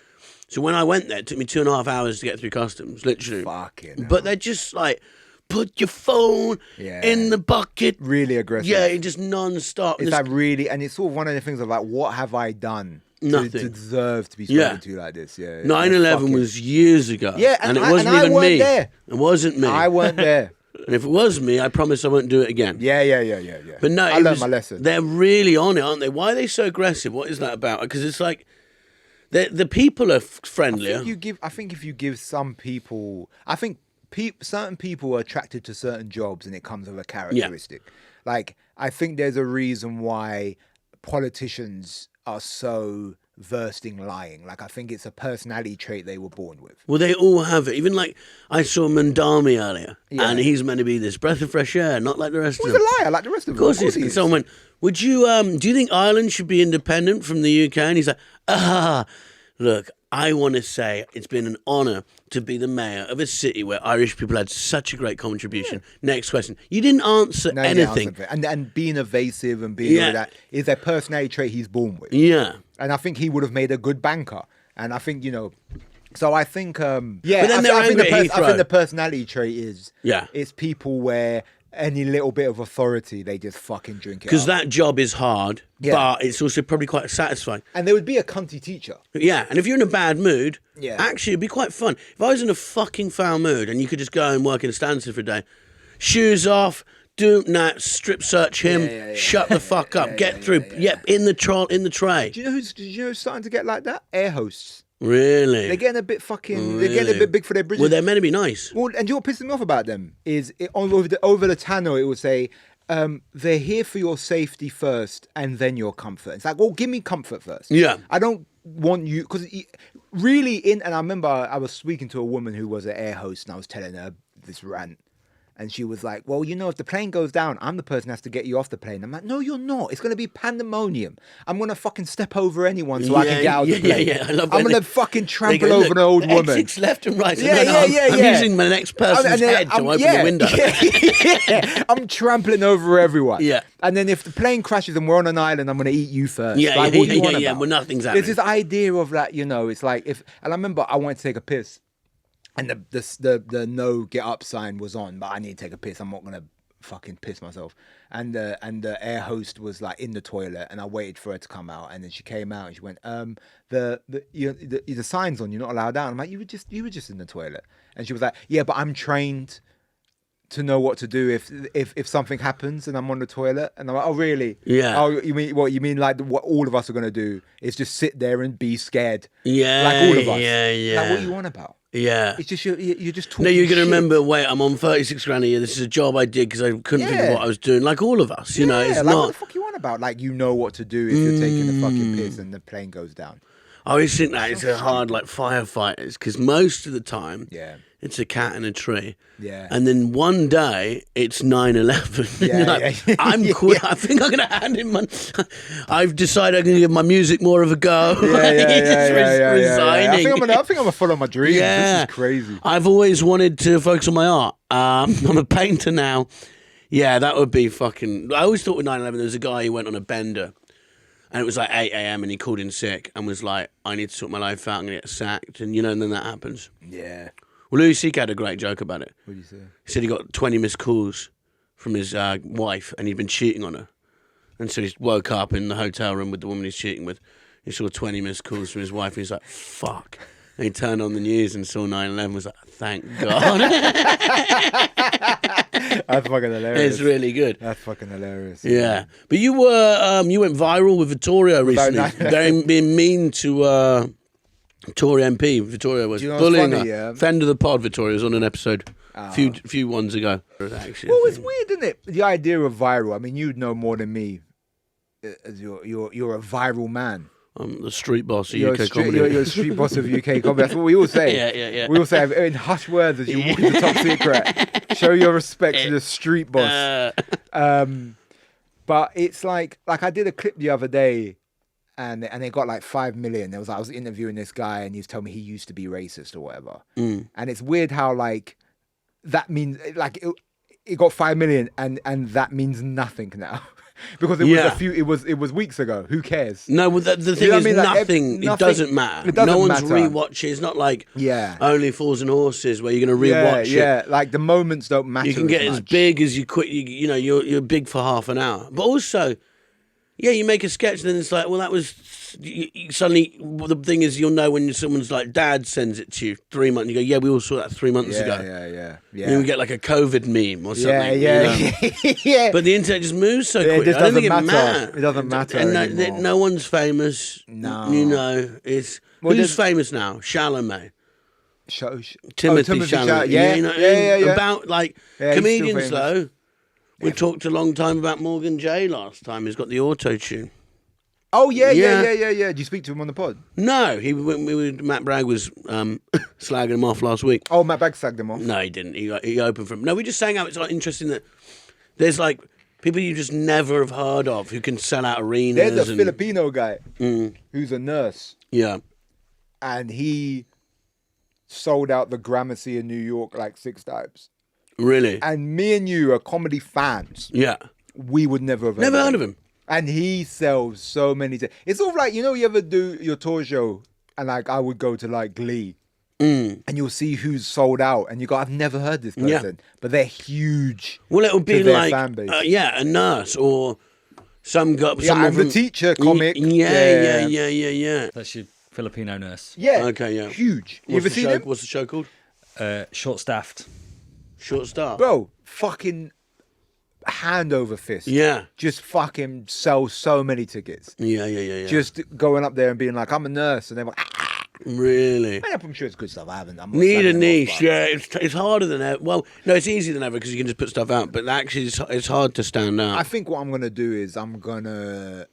So when I went there, it took me 2.5 hours to get through customs, literally. Fucking. But they're just like, put your phone in the bucket. Really aggressive. Yeah, just non-stop. It's like really, and it's sort of one of the things of like, what have I done to deserve to be spoken to like this? Yeah. 9/11 was years ago. Yeah, and it wasn't even me. There. It wasn't me. I weren't there. And if it was me, I promise I won't do it again. Yeah. But no, I learned my lesson. They're really on it, aren't they? Why are they so aggressive? What is that about? Because it's like the people are friendlier. I think if you give some people, certain people are attracted to certain jobs, and it comes with a characteristic. Yeah. Like I think there's a reason why politicians are so versed in lying. Like I think it's a personality trait they were born with. Well, they all have it. Even like I saw Mandami earlier, and he's meant to be this breath of fresh air, not like the rest of them. He's a liar, like the rest of them. Of course he is. Someone went, "Would you? Do you think Ireland should be independent from the UK?" And he's like, look, I want to say it's been an honour to be the mayor of a city where Irish people had such a great contribution. Yeah. Next question. You didn't answer anything. And being evasive and being all that is a personality trait he's born with. Yeah. And I think he would have made a good banker. And I think, so I think, But then I think the personality trait is, it's people where any little bit of authority, they just fucking drink it. Because that job is hard, but it's also probably quite satisfying. And there would be a cunty teacher. Yeah, and if you're in a bad mood, actually it'd be quite fun. If I was in a fucking foul mood and you could just go and work in a Stansted for a day, shoes off, strip search him, shut the fuck up, get through. Yep, in the tray. Do you know who's starting to get like that? Air hosts. Really? They're getting a bit fucking. They're getting a bit big for their britches. Well, they're meant to be nice. Well, and you know what pisses me off about them is over the tannoy it would say, they're here for your safety first and then your comfort. It's like, well, give me comfort first. Yeah. I don't want you because really and I remember I was speaking to a woman who was an air host and I was telling her this rant. And she was like, well, if the plane goes down, I'm the person who has to get you off the plane. I'm like, no, you're not. It's going to be pandemonium. I'm going to fucking step over anyone so I can get out of the plane. Yeah. I'm going to fucking trample over an old woman. Exits left and right. Yeah. I'm using my next person's head to open the window. Yeah. I'm trampling over everyone. Yeah. And then if the plane crashes and we're on an island, I'm going to eat you first. Yeah. What do you want Well, about? nothing's happening. There's this idea of that, it's like and I remember I wanted to take a piss. And the no get up sign was on, but I need to take a piss. I'm not gonna fucking piss myself. And the air host was like in the toilet, and I waited for her to come out, and then she came out and she went, the sign's on, you're not allowed out. I'm like, you were just in the toilet, and she was like, yeah, but I'm trained to know what to do if something happens and I'm on the toilet. And I'm like, oh really? Yeah. Oh, you mean like what all of us are gonna do is just sit there and be scared? Yeah. Like all of us. Yeah. Like what you want about? Yeah. It's just you're just talking. No, you're going to shit. remember, wait, I'm on 36 grand a year. This is a job I did because I couldn't think of what I was doing. Like all of us, you know, it's like, not. what the fuck you want about? Like, you know what to do if you're taking the fucking piss and the plane goes down. I always think that it's a hard, like, firefighters because most of the time, Yeah. it's a cat in a tree. Yeah. And then one day, it's 9/11. Yeah, like, yeah. I'm quit. I think I'm going to hand in my. I've decided I'm going to give my music more of a go. Resigning. I think I'm gonna follow my dreams. Yeah. This is crazy. I've always wanted to focus on my art. I'm a painter now. Yeah, that would be fucking. I always thought with 9/11 there was a guy who went on a bender, and it was like 8 a.m. and he called in sick and was like, "I need to sort my life out. I'm gonna get sacked." And and then that happens. Yeah. Well, Louis C.K. had a great joke about it. What do you say? He said he got 20 missed calls from his wife, and he'd been cheating on her, and so he woke up in the hotel room with the woman he's cheating with. He saw 20 missed calls from his wife, and he's like, "Fuck." And he turned on the news and saw 9/11. Was like, "Thank God." That's fucking hilarious. It's really good. That's fucking hilarious. Yeah, but you went viral with Vittorio recently. Being mean to Tory MP. Vittorio was bullying funny, her. yeah? Friend of the pod. Vittorio was on an episode a few ones ago. Actually, Well, it's weird, isn't it? The idea of viral. I mean, you'd know more than me. As you're a viral man. I'm the street boss of You're UK comedy. You're a street boss of UK comedy. That's what we all say. Yeah. We all say in hushed words as you walk into Top Secret. Show your respect to the street boss. But it's like I did a clip the other day, and it got like 5 million. I was interviewing this guy, and he's telling me he used to be racist or whatever. And it's weird how like that means like it got 5 million, and that means nothing now. Because it was weeks ago. Who cares? No, well, the thing is, nothing. It doesn't matter. It doesn't no one's matter. rewatching. It's not like Only Fools and Horses where you're going to rewatch it. Yeah, like the moments don't matter. You can get as much. big as you quit. You're big for half an hour. But also, you make a sketch, then it's like, well, that was suddenly. Well, the thing is, you'll know when someone's like, Dad sends it to you 3 months. You go, yeah, we all saw that 3 months ago. Yeah. And then we get like a COVID meme or something. Yeah. But the internet just moves so quick. It just I don't think doesn't it matter. matters. It doesn't matter And anymore. no one's famous. No. It's Well, who's famous now? Chalamet. Timothy Chalamet. Yeah. About like Yeah, he's comedians still though. We talked a long time about Morgan J last time. He's got the auto tune. Oh yeah. Did you speak to him on the pod? No, Matt Bragg was slagging him off last week. Oh, Matt Bragg sagged him off. No, he didn't. He opened for him. No, we just saying how it's like interesting that there's like people you just never have heard of who can sell out arenas. There's a Filipino guy who's a nurse. Yeah. And he sold out the Gramercy in New York like 6 times. Really? And me and you are comedy fans. Yeah. We would never have Never heard of him. And he sells so many. It's sort of like, you ever do your tour show and like I would go to like Glee and you'll see who's sold out and you go, I've never heard this person, but they're huge. Well, it would be their like, fan base. a nurse or some guy. I'm the teacher comic. Yeah. That's your Filipino nurse. Yeah. Okay, yeah. Huge. You ever seen him? What's the show called? Short-staffed. Short Staff. Bro, fucking hand over fist. Yeah. Just fucking sell so many tickets. Yeah. Just going up there and being like, I'm a nurse. And they're like, Really? I'm sure it's good stuff. I'm not Need a slagging them off, niche, but- yeah. It's harder than ever. Well, no, it's easier than ever because you can just put stuff out. But actually, it's hard to stand out. I think what I'm gonna do is I'm gonna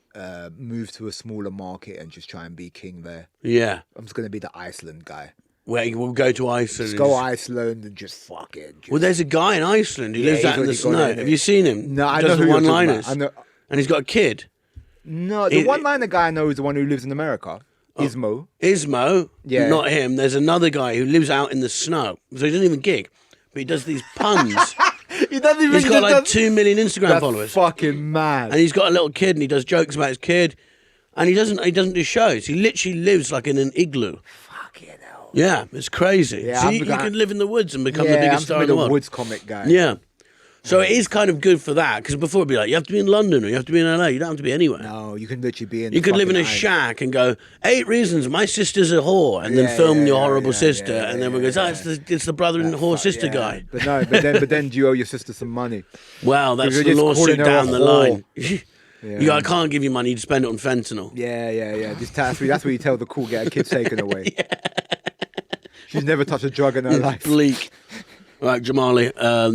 move to a smaller market and just try and be king there. Yeah. I'm just gonna be the Iceland guy. Where we'll go to Iceland. Just go Iceland and just fuck it. Well, there's a guy in Iceland who lives he's out in the already gone snow. in Have it. you seen him? No, I Does know the who you're talking one-liners. about. I know. And he's got a kid. No, the one-liner guy I know is the one who lives in America. Ismo. Ismo, Yeah. not him. There's another guy who lives out in the snow. So he doesn't even gig, but he does these puns. He doesn't even. He's got like 2 million Instagram That's followers. fucking mad. And he's got a little kid and he does jokes about his kid. And he doesn't do shows. He literally lives like in an igloo. Fucking hell. Yeah, it's crazy. Yeah, so I'm you gonna- can live in the woods and become the biggest star in the the world. Woods comic guy. Yeah. So it is kind of good for that because before it'd be like you have to be in London or you have to be in LA. You don't have to be anywhere. No, you can literally be in. You the could live in a fucking shack and go 8 reasons my sister's a whore, and then Yeah, film yeah, your yeah, horrible yeah, sister, yeah, and then yeah, we goes, yeah. it's the brother and whore sister yeah. guy. But no, but then do you owe your sister some money? Well, that's You're the just lawsuit calling her down a the whore. line. I can't give you money to spend it on fentanyl. Yeah. That's what you tell the cool get her kids taken away. She's never touched a drug in her life. Bleak. All right, Jamali,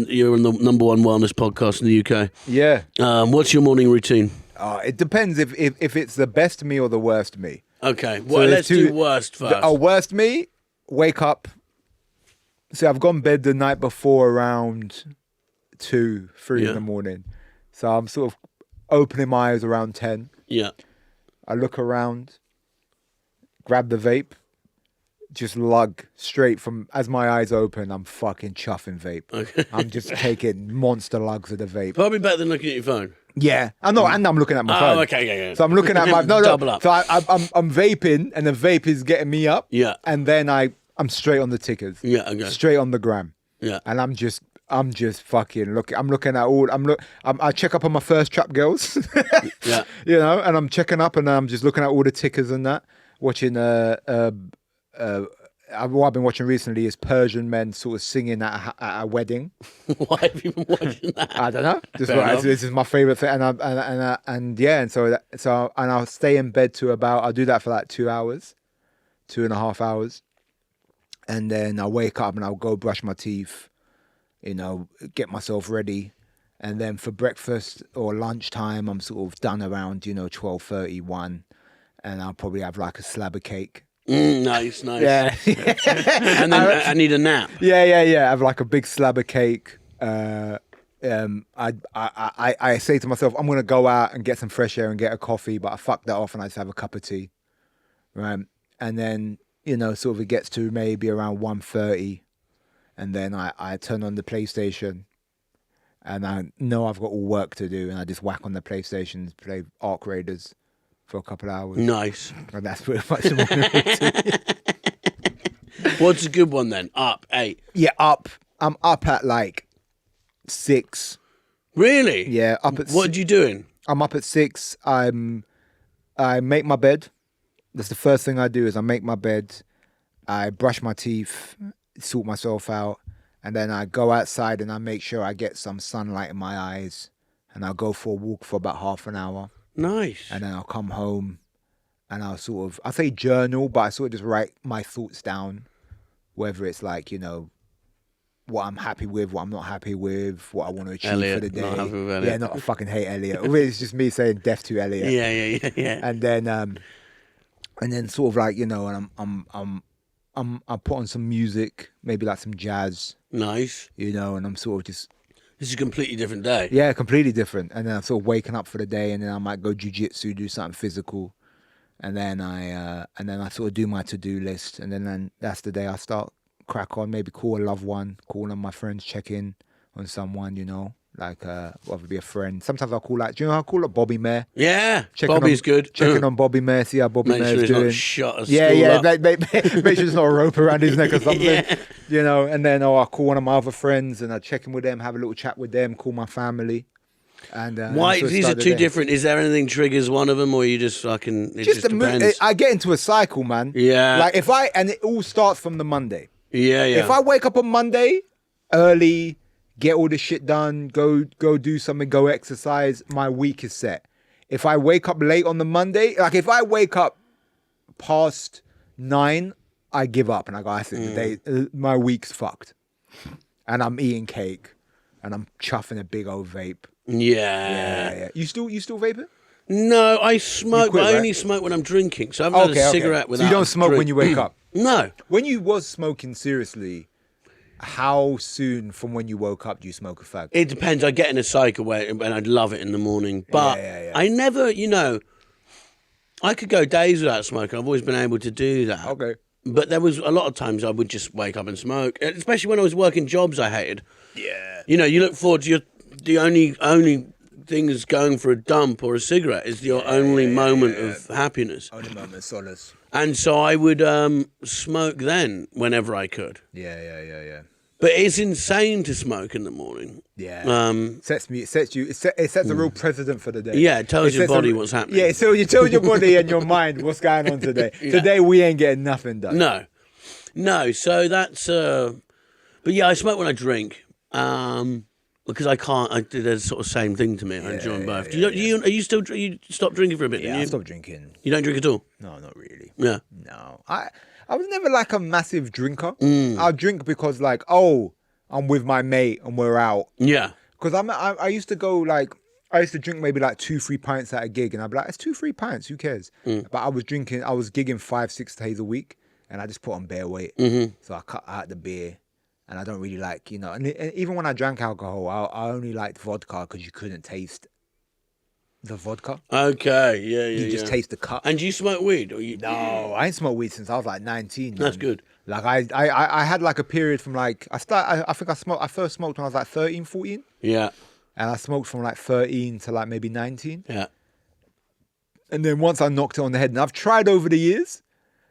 you're on the #1 wellness podcast in the UK. Yeah. What's your morning routine? It depends if it's the best me or the worst me. Okay, So well, there's let's do worst first. Worst me, wake up. See, I've gone bed the night before around 2, 3 Yeah. in the morning. So I'm sort of opening my eyes around 10. Yeah. I look around, grab the vape, just lug straight from, as my eyes open, I'm fucking chuffing vape. Okay. I'm just taking monster lugs of the vape. Probably better than looking at your phone. Yeah, I know, and I'm looking at my phone. Oh, okay, yeah. So I'm looking at my Double up. So I'm vaping, and the vape is getting me up. Yeah. And then I'm straight on the tickers. Yeah, okay. Straight on the gram. Yeah. And I'm just fucking looking. I'm looking at all. I check up on my first trap girls. Yeah. You know, and I'm checking up, and I'm just looking at all the tickers and that. Watching what I've been watching recently is Persian men sort of singing at a wedding. Why have you been watching that? I don't know. Fair enough. This is my favorite thing, and I'll stay in bed to about. I'll do that for like 2 hours, 2.5 hours, and then I'll wake up and I'll go brush my teeth, you know, get myself ready, and then for breakfast or lunchtime, I'm sort of done around 12:30, 1, and I'll probably have like a slab of cake. Nice. Yeah. And then I need a nap. Yeah. I have like a big slab of cake. I say to myself, I'm gonna go out and get some fresh air and get a coffee, but I fuck that off and I just have a cup of tea, right? And then sort of it gets to maybe around 1:30, and then I turn on the PlayStation, and I know I've got all work to do, and I just whack on the PlayStation, play Ark Raiders for a couple of hours. Nice. And that's pretty much the morning routine. What's a good one then? Up 8. Yeah, I'm up at like 6. Really? Yeah, up at. What are you doing? I'm up at 6. I make my bed. That's the first thing I do is I make my bed. I brush my teeth, sort myself out, and then I go outside and I make sure I get some sunlight in my eyes, and I'll go for a walk for about half an hour, Nice. and then I'll come home, and I'll sort of, I say journal, but I sort of just write my thoughts down, whether it's like what I'm happy with, what I'm not happy with, what I want to achieve Elliot, for the day. not happy with Elliot. Yeah, not I fucking hate Elliot. It's just me saying death to Elliot. Yeah. And then sort of like and I put on some music, maybe like some jazz, Nice. and I'm sort of just This is a completely different day. yeah, completely different. And then I'm sort of waking up for the day, and then I might go jiu-jitsu, do something physical, and then I sort of do my to-do list, and then that's the day I start crack on, maybe call a loved one, call on my friends, check in on someone, like whether it be a friend. Sometimes I'll call I'll call up Bobby Mayer. Yeah. Checking Bobby's on, good. Checking on Bobby Mayer, see how Bobby Make Mayer's sure he's doing. not shot at Yeah, school yeah. up. Make sure there's not a rope around his neck or something. Yeah. And then I'll call one of my other friends and I check in with them, have a little chat with them, call my family. And Why? and sort of These are start the two day. different. Is there anything triggers one of them, or you just fucking? It just Just depends. I get into a cycle, man. Yeah. Like and it all starts from the Monday. Yeah. If I wake up on Monday early, get all the shit done, go do something, go exercise, my week is set. If I wake up late on the Monday, like if I wake up past 9 I give up and I go, I think my week's fucked. And I'm eating cake and I'm chuffing a big old vape. Yeah. You still vaping? No, I smoke, quit, but I right? only smoke when I'm drinking. So I haven't had a cigarette without So you don't smoke when you wake up? No. When you was smoking seriously, how soon from when you woke up do you smoke a fag? It depends. I get in a cycle where, and I'd love it in the morning. But Yeah. I never, I could go days without smoking. I've always been able to do that. Okay. But there was a lot of times I would just wake up and smoke, especially when I was working jobs I hated. Yeah. You look forward to the only thing is going for a dump or a cigarette is your only moment of happiness. Only moment of solace. And so I would smoke then whenever I could. Yeah. But it's insane to smoke in the morning. Yeah. It sets a real precedent for the day. Yeah, it tells your body what's happening. Yeah, so you tell your body and your mind what's going on today. Yeah. Today we ain't getting nothing done. No. So that's. But yeah, I smoke when I drink. Because I can't. They're the sort of same thing to me. I enjoy them both. You stopped drinking for a bit? Yeah, didn't you? I stopped drinking. You don't drink at all? No, not really. Yeah. No, I was never like a massive drinker. I'll drink because I'm with my mate and we're out. Yeah. Because I used to go I used to drink maybe 2-3 pints at a gig, and I'd be like, it's 2-3 pints, who cares? But I was gigging 5-6 days a week, and I just put on bare weight. So I cut out the beer, and I don't really like, and even when I drank alcohol, I only liked vodka because you couldn't taste the vodka. Okay, yeah. You just taste the cut. And do you smoke weed? Or you... No, I ain't smoked weed since I was 19. That's good. I had a period from I first smoked when I was 13, 14. Yeah. And I smoked from 13 to maybe 19. Yeah. And then once I knocked it on the head, and I've tried over the years,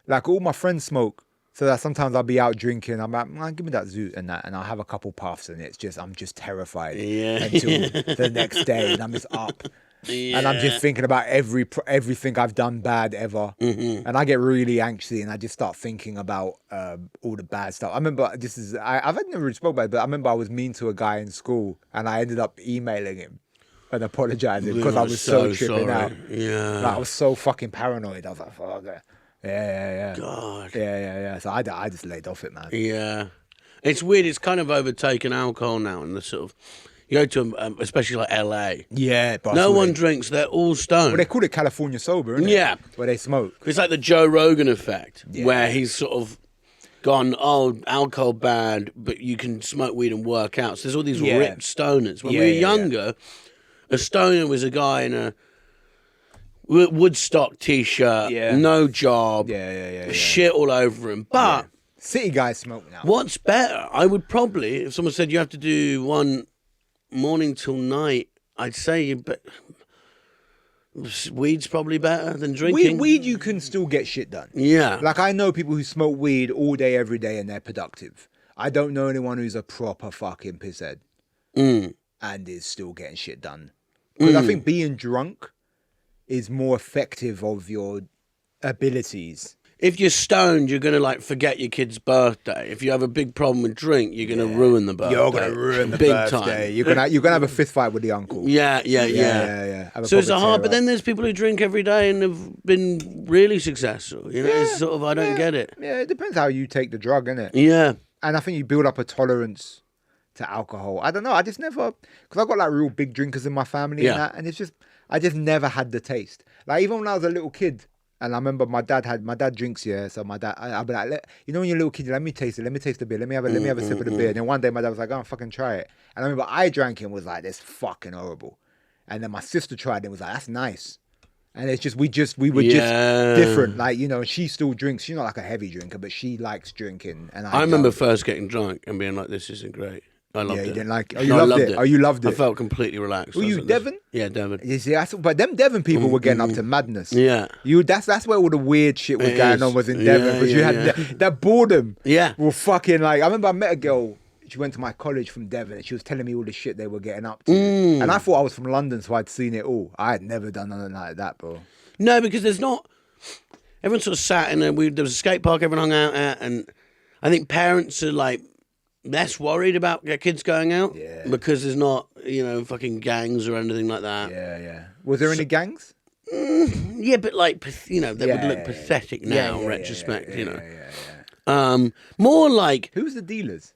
all my friends smoke. So that sometimes I'll be out drinking. I'm like, give me that zoot and that, and I'll have a couple puffs, and I'm just terrified until the next day, and I'm just up, and I'm just thinking about everything I've done bad ever, and I get really anxious, and I just start thinking about all the bad stuff. I remember I've never really spoke about it, but I remember I was mean to a guy in school, and I ended up emailing him and apologizing because I was so tripping out. Yeah, I was so fucking paranoid. I was like, fuck it. Yeah. God. Yeah. So I just laid off it, man. Yeah. It's weird. It's kind of overtaken alcohol now, and the sort of you go to especially LA. Yeah, no one drinks. They're all stoned. Well, they call it California sober, isn't it? Yeah, where they smoke. It's like the Joe Rogan effect, where he's sort of gone, alcohol bad, but you can smoke weed and work out. So there's all these ripped stoners. When we were younger, a stoner was a guy in a Woodstock t-shirt, no job, shit all over him. But city guys smoke now. What's better? I would probably, if someone said you have to do one morning till night, I'd say weed's probably better than drinking. Weed, you can still get shit done. Yeah. I know people who smoke weed all day, every day, and they're productive. I don't know anyone who's a proper fucking pisshead and is still getting shit done. Because I think being drunk is more effective of your abilities. If you're stoned, you're going to forget your kid's birthday. If you have a big problem with drink, you're going to ruin the birthday. You're going to ruin the big birthday. Time. You're gonna have a fist fight with the uncle. Yeah. So it's hard, but then there's people who drink every day and have been really successful. It's sort of, I don't get it. Yeah, it depends how you take the drug, innit? Yeah. And I think you build up a tolerance to alcohol. I don't know. I just never, because I've got real big drinkers in my family and that, and it's just, I just never had the taste. Even when I was a little kid, and I remember my dad drinks, so my dad, I'd be like, when you're a little kid, let me taste it, let me taste the beer, let me have a sip of the beer. And then one day my dad was like, go and fucking try it. And I remember I drank it and was like, this fucking horrible. And then my sister tried it and was like, that's nice. And it's just, we were just different. She still drinks. She's not a heavy drinker, but she likes drinking. And I remember first getting drunk and being like, this isn't great. I loved it. You didn't like it? You loved it? Oh, you loved it? I felt completely relaxed. Were you Devon? Yeah, Devon. You see, but them Devon people were getting up to madness. Yeah. That's where all the weird shit was going on, was in Devon. Because you had that boredom. Yeah. Were fucking I remember I met a girl, she went to my college from Devon, and she was telling me all the shit they were getting up to. And I thought I was from London, so I'd seen it all. I had never done nothing like that, bro. No, because there's not... Everyone sort of sat in there. There was a skate park everyone hung out at, and I think parents are less worried about their kids going out because there's not, fucking gangs or anything like that. Yeah. Was there any gangs? Yeah, but they would look pathetic now in retrospect, More like Who's the dealers?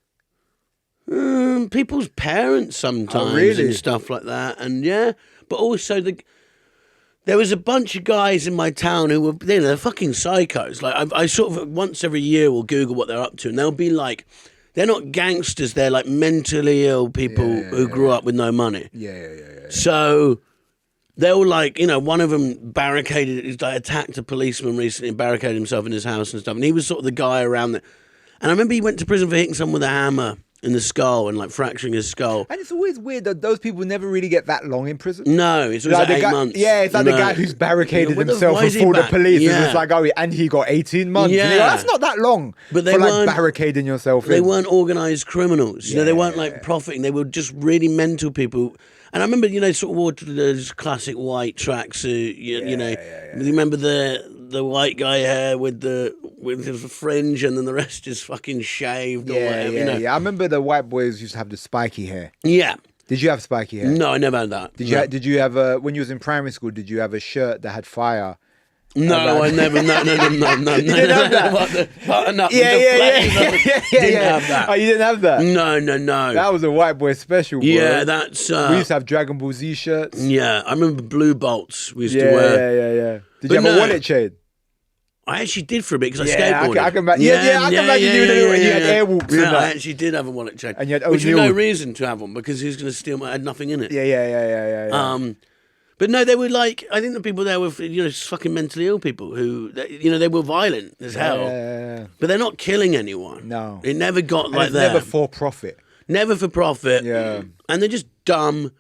people's parents sometimes really? and stuff like that. And yeah, but also there was a bunch of guys in my town who were, they're fucking psychos. Like I sort of once every year will Google what they're up to, and they'll be like, they're not gangsters. They're like mentally ill people who grew up with no money. Yeah. So they'll like, one of them barricaded, he's like attacked a policeman recently and barricaded himself in his house and stuff. And he was sort of the guy around there. And I remember he went to prison for hitting someone with a hammer in the skull and like fracturing his skull. And it's always weird that those people never really get that long in prison. No, it's always like the 8 guy, months. Yeah, it's like the guy who's barricaded himself why is he before the back? police. Yeah. And it's like, and he got 18 months. Yeah. And you're like, that's not that long. But they for like weren't- barricading yourself They in. weren't organised criminals. They weren't like profiting. They were just really mental people. And I remember, sort of wore those classic white tracksuit. You remember the white guy hair with the fringe, and then the rest is fucking shaved or whatever. Yeah. I remember the white boys used to have the spiky hair. Yeah. Did you have spiky hair? No, I never had that. Did you have when you was in primary school? Did you have a shirt that had fire? No, I never. No. You didn't have that? What, the button up Yeah. Didn't have that. Oh, you didn't have that? No. That was a white boy special. Bro. Yeah, that's. We used to have Dragon Ball Z shirts. Yeah, I remember blue bolts we used to wear. Yeah. Did you have a wallet chain? I actually did for a bit because I Yeah, skateboarded. I can imagine you and you had airwalks and Yeah, I that. actually did have a wallet check. And you had which was O'Neill. no reason to have one because he was going to steal my... I had nothing in it. Yeah. But no, they were like... I think the people there were, just fucking mentally ill people who... they were violent as hell. Yeah. But they're not killing anyone. No. It never got And like it's that. never for profit. Never for profit. Yeah. And they're just dumb.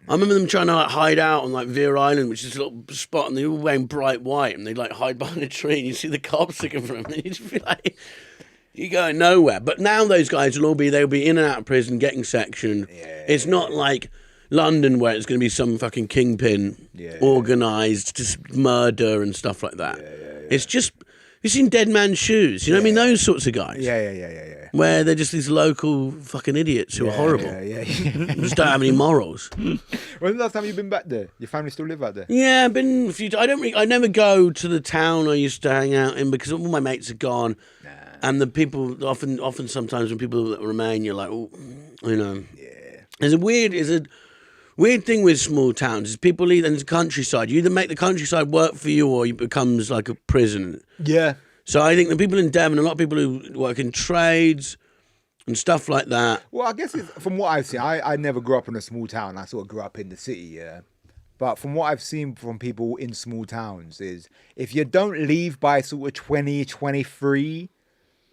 I remember them trying to like hide out on like Veer Island, which is a little spot, and they were wearing bright white, and they like hide behind a tree, and you see the cops looking for them, and you just feel like you're going nowhere. But now those guys they'll be in and out of prison, getting sectioned. It's not like London where it's going to be some fucking kingpin organised just murder and stuff like that. It's just, you've seen Dead Man's Shoes, you know what I mean? Those sorts of guys. Yeah. Where they're just these local fucking idiots who are horrible. Yeah. Just don't have any morals. When's the last time you've been back there? Your family still live out there? Yeah, I've been a few times. I never go to the town I used to hang out in because all my mates are gone. And the people, often sometimes when people that remain, you're like, oh, There's a weird thing with small towns is people leave in the countryside. You either make the countryside work for you or it becomes like a prison. Yeah. So I think the people in Devon, a lot of people who work in trades and stuff like that. Well, I guess from what I've seen, I never grew up in a small town. I sort of grew up in the city, yeah. But from what I've seen from people in small towns is if you don't leave by sort of 20, 23,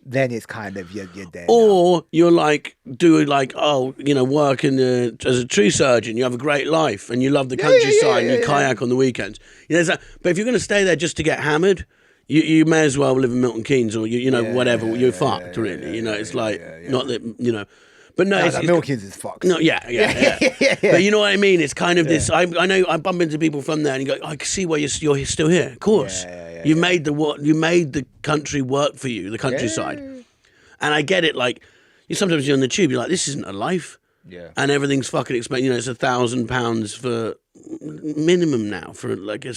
then it's kind of, you're there. Or you're like, work as a tree surgeon, you have a great life and you love the countryside and you kayak on the weekends. But if you're going to stay there just to get hammered, you may as well live in Milton Keynes or whatever. You're fucked, really. It's like not that but no, it's Milton Keynes is fucked. No, yeah. But you know what I mean. It's kind of this. I know I bump into people from there and you go, I can see why you're still here. Of course, you made the country work for you, the countryside, and I get it. Like sometimes you're on the tube, you're like, this isn't a life. Yeah. And everything's fucking expensive. It's £1,000 for minimum now for like a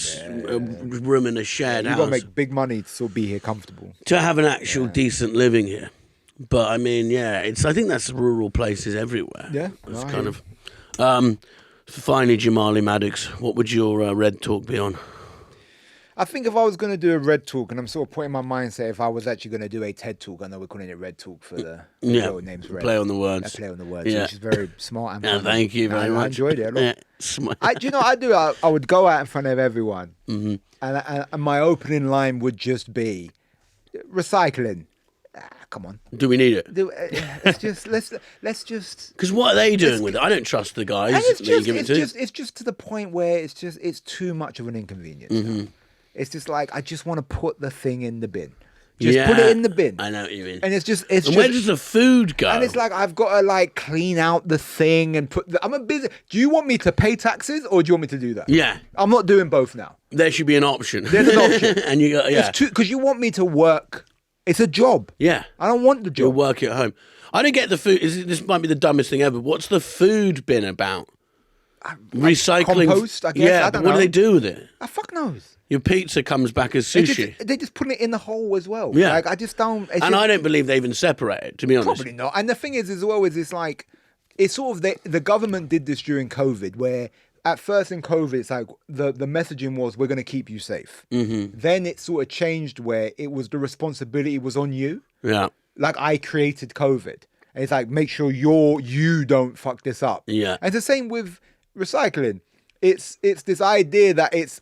room in a shared house. You gotta make big money to sort of be here comfortable. To have an actual decent living here. But I mean, I think that's rural places everywhere. Yeah. It's kind of. Finally, Jamali Maddix, what would your Red Talk be on? I think if I was going to do a Red Talk, and I'm sort of putting my mindset, if I was actually going to do a TED Talk, I know we're calling it Red Talk for the show name's Red. Play on the words. Play on the words, which is very smart and funny. Thank you very much. I enjoyed it. Yeah, I would go out in front of everyone, and my opening line would just be, recycling. Come on. Do we need it? Let's just. Because what are they doing with it? I don't trust the guys. And it's just to the point where it's too much of an inconvenience. Now. It's just like I just want to put the thing in the bin. Just put it in the bin. I know what you mean. And where does the food go? And it's like I've got to like clean out the thing and I'm a busy. Do you want me to pay taxes or do you want me to do that? Yeah. I'm not doing both now. There should be an option. There's an option. And you got because you want me to work. It's a job. Yeah. I don't want the job. You'll work at home. I don't get the food. This might be the dumbest thing ever. What's the food bin about? Recycling. compost, I guess. Yeah, I but don't what know. do they do with it? I fuck knows. Your pizza comes back as sushi. They just put it in the hole as well. Yeah. Like, I just don't. And I don't believe they even separate it, to be honest. Probably not. And the thing is, as well, is it's like, it's sort of the government did this during COVID, where at first in COVID, it's like the messaging was, we're going to keep you safe. Mm-hmm. Then it sort of changed where it was the responsibility was on you. Yeah. Like, I created COVID. And it's like, make sure you don't fuck this up. Yeah. And it's the same with recycling. It's this idea that it's,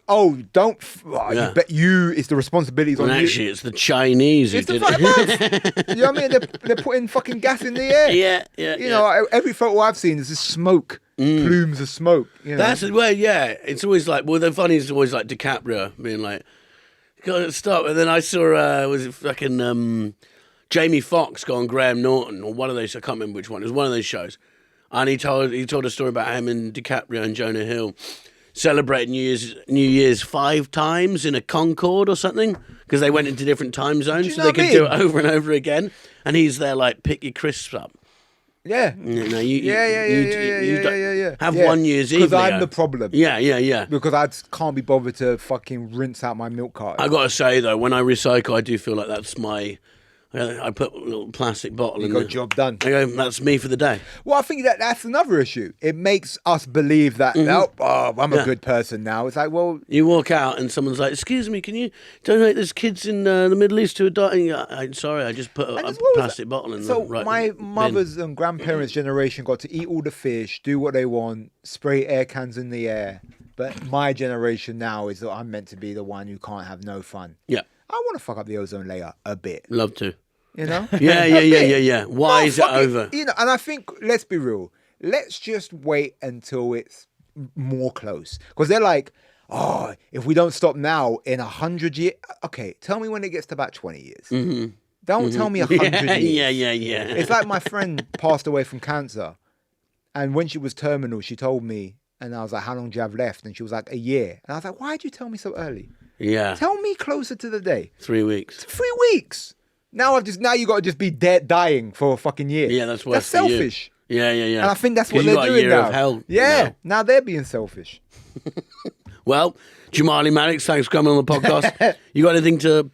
don't, Yeah. you bet you, it's the responsibilities And on actually, you. it's the Chinese who It's the did fucking it. both. You know what I mean? They're putting fucking gas in the air. Yeah. You know, every photo I've seen is just smoke, plumes of smoke. You know? That's well, yeah. It's always like, well, the funny is always like DiCaprio being like, "Gotta stop." And then I saw, was it fucking Jamie Foxx go on Graham Norton or one of those? I can't remember which one. It was one of those shows, and he told a story about him and DiCaprio and Jonah Hill celebrating New Year's 5 times in a Concorde or something because they went into different time zones so they could do it over and over again. And he's there like, pick your crisps up. Yeah. You know, Yeah. Have one Year's Eve. Because I'm the problem. Yeah. Because I can't be bothered to fucking rinse out my milk carton. I gotta say though, when I recycle, I do feel like that's my. I put a little plastic bottle in. You got job done. I go, that's me for the day. Well, I think that's another issue. It makes us believe that, I'm a good person now. It's like, well... You walk out and someone's like, excuse me, can you donate those kids in the Middle East who are dying? I'm sorry, I just put a plastic bottle in So the my mother's and grandparents' generation got to eat all the fish, do what they want, spray air cans in the air. But my generation now is that I'm meant to be the one who can't have no fun. Yeah. I want to fuck up the ozone layer a bit. Love to. You know? Yeah. Why is it over? You know, and I think, let's be real. Let's just wait until it's more close. Because they're like, if we don't stop now in 100 years... Okay, tell me when it gets to about 20 years. Mm-hmm. Don't tell me 100 years. Yeah. It's like my friend passed away from cancer. And when she was terminal, she told me, and I was like, how long do you have left? And she was like, a year. And I was like, why'd you tell me so early? Yeah. Tell me closer to the day. 3 weeks. 3 weeks. Now you got to just be dead, dying for a fucking year. Yeah, that's worse. That's selfish. Yeah. And I think that's what you they're got a doing year now. Of hell yeah, now they're being selfish. Well, Jamali Maddix, thanks for coming on the podcast. You got anything to?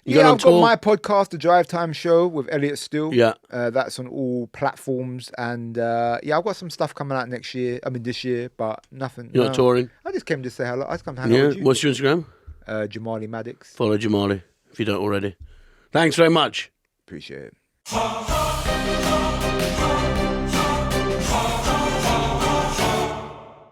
I've got my podcast, The Drive Time Show with Elliot Still. Yeah, that's on all platforms, and I've got some stuff coming out this year, but nothing. You're not touring? I just came to say hello. I just come to hang out with you. What's your Instagram? Jamali Maddix. Follow Jamali if you don't already. Thanks very much. Appreciate it.